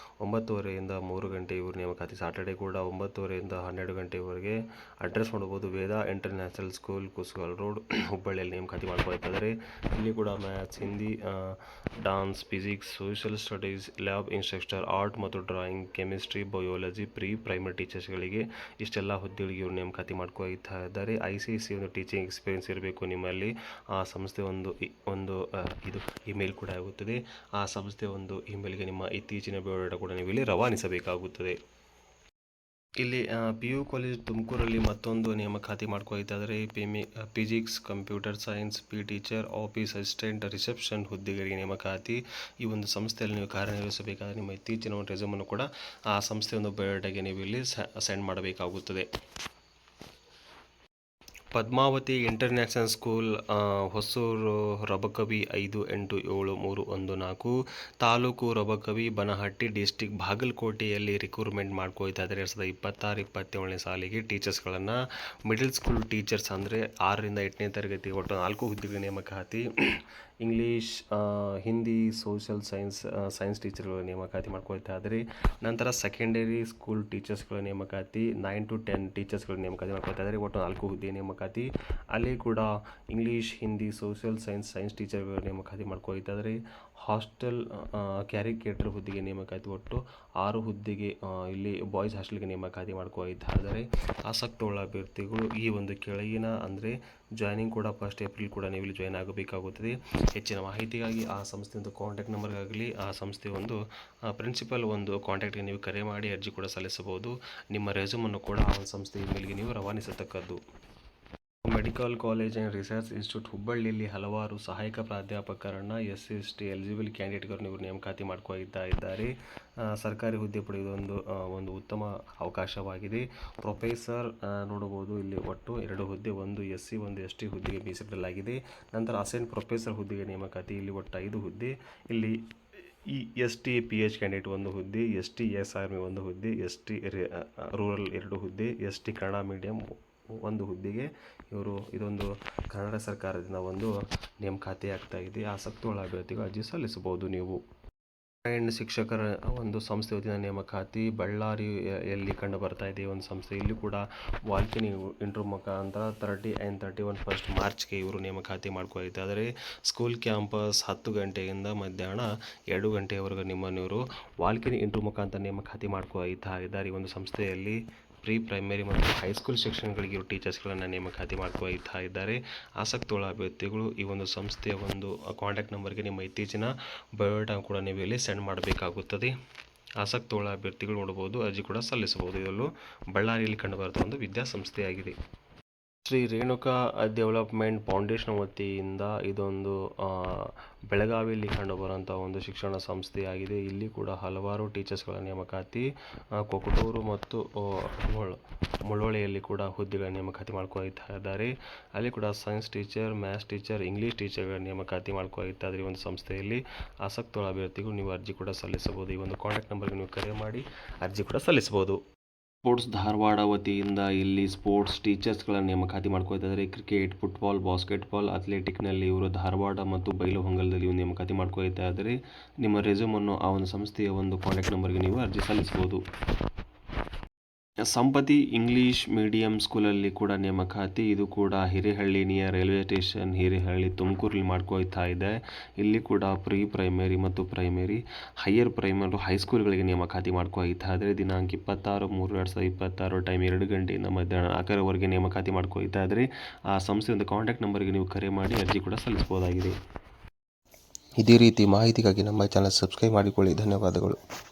S1: 9:30 3 ಗಂಟೆ ಇವರು ನೇಮಕಾತಿ. ಸಾಟರ್ಡೆ ಕೂಡ 9:30 12 ಗಂಟೆವರೆಗೆ. ಅಡ್ರೆಸ್ ನೋಡ್ಬೋದು, Veda international school, Kusugal road, ಹುಬ್ಬಳ್ಳಿಯಲ್ಲಿ ನೇಮಕಾತಿ ಮಾಡ್ಕೊಳ್ತಾ ಇದ್ದಾರೆ. ಇಲ್ಲಿ ಕೂಡ maths, Hindi, dance, physics, social studies, lab instructor, art ಮತ್ತು drawing, chemistry, biology, pre primary ಟೀಚರ್ಸ್ಗಳಿಗೆ ಇಷ್ಟೆಲ್ಲ ಹುದ್ದೆಗಳಿಗೆ ಇವರು ನೇಮಕಾತಿ ಮಾಡ್ಕೊಳ್ತಾ ಇದ್ದಾರೆ. ICC ಒಂದು ಟೀಚಿಂಗ್ ಎಕ್ಸ್ಪೀರಿಯನ್ಸ್ ಇರಬೇಕು ನಿಮ್ಮಲ್ಲಿ. ಆ ಸಂಸ್ಥೆ ಒಂದು ಇದು ಇಮೇಲ್ ಕೂಡ ಆಗುತ್ತದೆ. ಆ ಸಂಸ್ಥೆ ಒಂದು ಇಮೇಲ್ಗೆ ನಿಮ್ಮ ಇತ್ತೀಚಿನ ಬಯೋಡಾಟಾ ಕೂಡ ನೀವು ಇಲ್ಲಿ ರವಾನಿಸಬೇಕಾಗುತ್ತದೆ. ಇಲ್ಲಿ PU ಕಾಲೇಜ್ ತುಮಕೂರಲ್ಲಿ ಮತ್ತೊಂದು ನೇಮಕಾತಿ ಮಾಡ್ಕೊಳ್ತಾ ಇದ್ದಾರೆ. Physics, computer science, PE teacher, office assistant, reception ಹುದ್ದೆಗಳಿಗೆ ನೇಮಕಾತಿ. ಈ ಒಂದು ಸಂಸ್ಥೆಯಲ್ಲಿ ನೀವು ಕಾರ್ಯನಿರ್ವಹಿಸಬೇಕಾದರೆ ನಿಮ್ಮ ಇತ್ತೀಚಿನ ಒಂದು ರೆಸ್ಯೂಮನ್ನು ಕೂಡ ಆ ಸಂಸ್ಥೆಯ ಒಂದು ಬಯೋಡಾಟಾಗೆ ನೀವು ಇಲ್ಲಿ ಸೆಂಡ್ ಮಾಡಬೇಕಾಗುತ್ತದೆ. Padmavati international school, Hosur, Rabakavi 587314, taluk Rabakavi, Banahatti, district ಬಾಗಲಕೋಟೆಯಲ್ಲಿ ರಿಕ್ರೂಟ್ಮೆಂಟ್ ಮಾಡ್ಕೋತಾ ಇದ್ದಾರೆ. 2026-27ನೇ ಸಾಲಿಗೆ ಟೀಚರ್ಸ್ಗಳನ್ನು, ಮಿಡಲ್ ಸ್ಕೂಲ್ ಟೀಚರ್ಸ್ ಅಂದರೆ 6ರಿಂದ 8ನೇ ತರಗತಿ ಒಟ್ಟು 4 ಹುದ್ದೆಗಳ ನೇಮಕಾತಿ. ಇಂಗ್ಲೀಷ್, ಹಿಂದಿ, ಸೋಷಿಯಲ್ ಸೈನ್ಸ್ ಟೀಚರ್ಗಳ ನೇಮಕಾತಿ ಮಾಡ್ಕೊಳ್ತಾ ಇದ್ದಾರೆ. ನಂತರ ಸೆಕೆಂಡರಿ ಸ್ಕೂಲ್ ಟೀಚರ್ಸ್ಗಳ ನೇಮಕಾತಿ, 9 to 10 ಟೀಚರ್ಸ್ಗಳ ನೇಮಕಾತಿ ಮಾಡ್ಕೊಳ್ತಾ ಇದ್ದಾರೆ. ಒಟ್ಟು 4 ಹುದ್ದೆ ನೇಮಕಾತಿ. ಅಲ್ಲಿ ಕೂಡ ಇಂಗ್ಲೀಷ್, ಹಿಂದಿ, ಸೋಷಿಯಲ್ ಸೈನ್ಸ್ ಟೀಚರ್ಗಳ ನೇಮಕಾತಿ ಮಾಡ್ಕೊಳ್ತಾ ಇದ್ದಾರೆ. ಹಾಸ್ಟೆಲ್ ಕ್ಯಾರಿಕೇಟರ್ ಹುದ್ದೆಗೆ ನೇಮಕಾತಿ ಒಟ್ಟು 6 ಹುದ್ದೆಗೆ ಇಲ್ಲಿ ಬಾಯ್ಸ್ ಹಾಸ್ಟೆಲ್ಗೆ ನೇಮಕಾತಿ ಮಾಡ್ಕೊಳ್ತಾ ಇದ್ದಾರೆ. ಆಸಕ್ತವುಳ್ಳ ಅಭ್ಯರ್ಥಿಗಳು ಈ ಒಂದು ಕೆಳಗಿನ ಅಂದರೆ ಜಾಯ್ನಿಂಗ್ ಕೂಡ 1 ಏಪ್ರಿಲ್ ಕೂಡ ನೀವು ಇಲ್ಲಿ ಜಾಯ್ನ್ ಆಗಬೇಕಾಗುತ್ತದೆ. ಹೆಚ್ಚಿನ ಮಾಹಿತಿಗಾಗಿ ಆ ಸಂಸ್ಥೆ ಒಂದು ಕಾಂಟ್ಯಾಕ್ಟ್ ನಂಬರ್ಗಾಗಲಿ ಆ ಸಂಸ್ಥೆ ಒಂದು ಪ್ರಿನ್ಸಿಪಲ್ ಒಂದು ಕಾಂಟ್ಯಾಕ್ಟ್ಗೆ ನೀವು ಕರೆ ಮಾಡಿ ಅರ್ಜಿ ಕೂಡ ಸಲ್ಲಿಸಬಹುದು. ನಿಮ್ಮ ರೆಸ್ಯೂಮನ್ನು ಕೂಡ ಆ ಒಂದು ಸಂಸ್ಥೆ ಇಮೇಲ್ಗೆ ನೀವು ರವಾನಿಸತಕ್ಕದ್ದು. Medical college and research institute ಹುಬ್ಬಳ್ಳಿಯಲ್ಲಿ ಹಲವಾರು ಸಹಾಯಕ ಪ್ರಾಧ್ಯಾಪಕರನ್ನು SC/ST ಎಲಿಜಿಬಲ್ ಕ್ಯಾಂಡಿಡೇಟ್ಗಳನ್ನು ಇವರು ನೇಮಕಾತಿ ಮಾಡ್ಕೊಳ್ತಾ ಇದ್ದಾರೆ. ಸರ್ಕಾರಿ ಹುದ್ದೆ ಪಡೆಯುವುದು ಒಂದು ಉತ್ತಮ ಅವಕಾಶವಾಗಿದೆ. ಪ್ರೊಫೆಸರ್ ನೋಡಬಹುದು ಇಲ್ಲಿ ಒಟ್ಟು 2 ಹುದ್ದೆ, ಒಂದು SC ಒಂದು ST ಹುದ್ದೆಗೆ ಮೀಸಲಿಡಲಾಗಿದೆ. ನಂತರ ಅಸಿಸ್ಟೆಂಟ್ ಪ್ರೊಫೆಸರ್ ಹುದ್ದೆಗೆ ನೇಮಕಾತಿ, ಇಲ್ಲಿ ಒಟ್ಟು 5 ಹುದ್ದೆ. ಇಲ್ಲಿ ST PH ಕ್ಯಾಂಡಿಡೇಟ್ 1 ಹುದ್ದೆ, ST SRME 1 ಹುದ್ದೆ, ST ರೂರಲ್ 2 ಹುದ್ದೆ, ST ಕನ್ನಡ ಮೀಡಿಯಂ 1 ಹುದ್ದೆಗೆ ಇದೊಂದು ಕನ್ನಡ ಸರ್ಕಾರದಿಂದ ಒಂದು ನೇಮಕಾತಿ ಆಗ್ತಾ ಇದೆ. ಆಸಕ್ತಿಯುಳ್ಳ ಅಭ್ಯರ್ಥಿಗಳು ಅರ್ಜಿ ಸಲ್ಲಿಸಬಹುದು. ನೀವು ಆ್ಯಂಡ್ ಶಿಕ್ಷಕರ ಒಂದು ಸಂಸ್ಥೆ ವತಿಯಿಂದ ನೇಮಕಾತಿ ಬಳ್ಳಾರಿಯಲ್ಲಿ ಕಂಡು ಬರ್ತಾ ಇದೆ. ಒಂದು ಸಂಸ್ಥೆ ಇಲ್ಲಿ ಕೂಡ ವಾಲ್ಕಿನ್ ಇಂಟರ್ವ್ಯೂ ಮುಖಾಂತರ 30 and 31 1st ಮಾರ್ಚ್ಗೆ ಇವರು ನೇಮಕಾತಿ ಮಾಡ್ಕೊಳ್ತಾ ಇದ್ದಾರೆ. ಸ್ಕೂಲ್ ಕ್ಯಾಂಪಸ್ 10 ಗಂಟೆಯಿಂದ ಮಧ್ಯಾಹ್ನ 2 ಗಂಟೆಯವರೆಗೂ ನಿಮ್ಮನ್ನು ಇವರು ವಾಲ್ಕಿನ್ ಇಂಟರ್ವ್ಯೂ ಮುಖಾಂತರ ನೇಮಕಾತಿ ಮಾಡ್ಕೊಳ್ತಾ ಇದ್ದಾರೆ. ಈ ಒಂದು ಸಂಸ್ಥೆಯಲ್ಲಿ ಪ್ರೀ ಪ್ರೈಮರಿ ಮತ್ತು ಹೈಸ್ಕೂಲ್ ಶಿಕ್ಷಣಗಳಿಗೆ ಇವರು ಟೀಚರ್ಸ್ಗಳನ್ನು ನೇಮಕಾತಿ ಮಾಡ್ಕೊಳ್ತಾ ಇದ್ದಾರೆ. ಆಸಕ್ತಿಯುಳ್ಳ ಅಭ್ಯರ್ಥಿಗಳು ಈ ಒಂದು ಸಂಸ್ಥೆಯ ಒಂದು ಕಾಂಟ್ಯಾಕ್ಟ್ ನಂಬರ್ಗೆ ನಿಮ್ಮ ಇತ್ತೀಚಿನ ಬಯೋಡಾಟಾ ಕೂಡ ನೀವು ಇಲ್ಲಿ ಸೆಂಡ್ ಮಾಡಬೇಕಾಗುತ್ತದೆ. ಆಸಕ್ತಿಯುಳ್ಳ ಅಭ್ಯರ್ಥಿಗಳು ನೋಡಬಹುದು, ಅರ್ಜಿ ಕೂಡ ಸಲ್ಲಿಸಬಹುದು. ಇದರಲ್ಲೂ ಬಳ್ಳಾರಿಯಲ್ಲಿ ಕಂಡುಬರುತ್ತಾ ಒಂದು ವಿದ್ಯಾಸಂಸ್ಥೆಯಾಗಿದೆ. ಶ್ರೀ ರೇಣುಕಾ ಡೆವಲಪ್ಮೆಂಟ್ ಫೌಂಡೇಶನ್ ವತಿಯಿಂದ ಇದೊಂದು ಬೆಳಗಾವಿಯಲ್ಲಿ ಕಂಡುಬರುವಂಥ ಒಂದು ಶಿಕ್ಷಣ ಸಂಸ್ಥೆಯಾಗಿದೆ. ಇಲ್ಲಿ ಕೂಡ ಹಲವಾರು ಟೀಚರ್ಸ್ಗಳ ನೇಮಕಾತಿ, ಕೊಕಟೂರು ಮತ್ತು ಮುಳ್ಳೊಳ್ಳೆಯಲ್ಲಿ ಕೂಡ ಹುದ್ದೆಗಳ ನೇಮಕಾತಿ ಮಾಡ್ಕೊಳ್ತಾ ಇದ್ದಾರೆ. ಅಲ್ಲಿ ಕೂಡ science teacher, maths teacher, English ಟೀಚರ್ಗಳ ನೇಮಕಾತಿ ಮಾಡ್ಕೊಳ್ತಾ ಇದ್ದಾರೆ. ಈ ಒಂದು ಸಂಸ್ಥೆಯಲ್ಲಿ ಆಸಕ್ತುಳ್ಳ ಅಭ್ಯರ್ಥಿಗಳು ನೀವು ಅರ್ಜಿ ಕೂಡ ಸಲ್ಲಿಸಬಹುದು. ಈ ಒಂದು ಕಾಂಟ್ಯಾಕ್ಟ್ ನಂಬರ್ಗೆ ನೀವು ಕರೆ ಮಾಡಿ ಅರ್ಜಿ ಕೂಡ ಸಲ್ಲಿಸಬಹುದು. ಸ್ಪೋರ್ಟ್ಸ್ ಧಾರವಾಡ ವತಿಯಿಂದ ಇಲ್ಲಿ ಸ್ಪೋರ್ಟ್ಸ್ ಟೀಚರ್ಸ್ಗಳ ನೇಮಕಾತಿ ಮಾಡ್ಕೊಳ್ತಾ ಇದ್ದಾರೆ. ಕ್ರಿಕೆಟ್, ಫುಟ್ಬಾಲ್, ಬಾಸ್ಕೆಟ್ಬಾಲ್, ಅಥ್ಲೆಟಿಕ್ನಲ್ಲಿ ಇವರು ಧಾರವಾಡ ಮತ್ತು ಬೈಲಹೊಂಗಲದಲ್ಲಿ ಇವರು ನೇಮಕಾತಿ ಮಾಡ್ಕೊಳ್ತಾ ಇದ್ದಾರೆ. ನಿಮ್ಮ ರೆಸ್ಯೂಮನ್ನು ಆ ಒಂದು ಸಂಸ್ಥೆಯ ಒಂದು ಕಾಂಟ್ಯಾಕ್ಟ್ ನಂಬರ್ಗೆ ನೀವು ಅರ್ಜಿ ಸಲ್ಲಿಸಬಹುದು. ಸಂಪತಿ ಇಂಗ್ಲೀಷ್ ಮೀಡಿಯಂ ಸ್ಕೂಲಲ್ಲಿ ಕೂಡ ನೇಮಕಾತಿ, ಇದು ಕೂಡ Hirehalli near railway station Hirehalli ತುಮಕೂರಲ್ಲಿ ಮಾಡ್ಕೊಳ್ತಾ ಇದೆ. ಇಲ್ಲಿ ಕೂಡ ಪ್ರೀ ಪ್ರೈಮರಿ ಮತ್ತು ಪ್ರೈಮರಿ, ಹೈಯರ್ ಪ್ರೈಮರಿ, ಹೈಸ್ಕೂಲ್ಗಳಿಗೆ ನೇಮಕಾತಿ ಮಾಡ್ಕೊಳ್ತಾ ಇದ್ದಾರೆ. ದಿನಾಂಕ 26/3/2026, ಟೈಮ್ 2 ಗಂಟೆಯಿಂದ ಮಧ್ಯಾಹ್ನ 4ರವರೆಗೆ ನೇಮಕಾತಿ ಮಾಡ್ಕೊಳ್ತಾ ಇದ್ದಾರೆ. ಆ ಸಂಸ್ಥೆಯಿಂದ ಕಾಂಟ್ಯಾಕ್ಟ್ ನಂಬರ್ಗೆ ನೀವು ಕರೆ ಮಾಡಿ ಅರ್ಜಿ ಕೂಡ ಸಲ್ಲಿಸಬಹುದಾಗಿದೆ.
S2: ಇದೇ ರೀತಿ ಮಾಹಿತಿಗಾಗಿ ನಮ್ಮ ಚಾನಲ್ ಸಬ್ಸ್ಕ್ರೈಬ್ ಮಾಡಿಕೊಳ್ಳಿ. ಧನ್ಯವಾದಗಳು.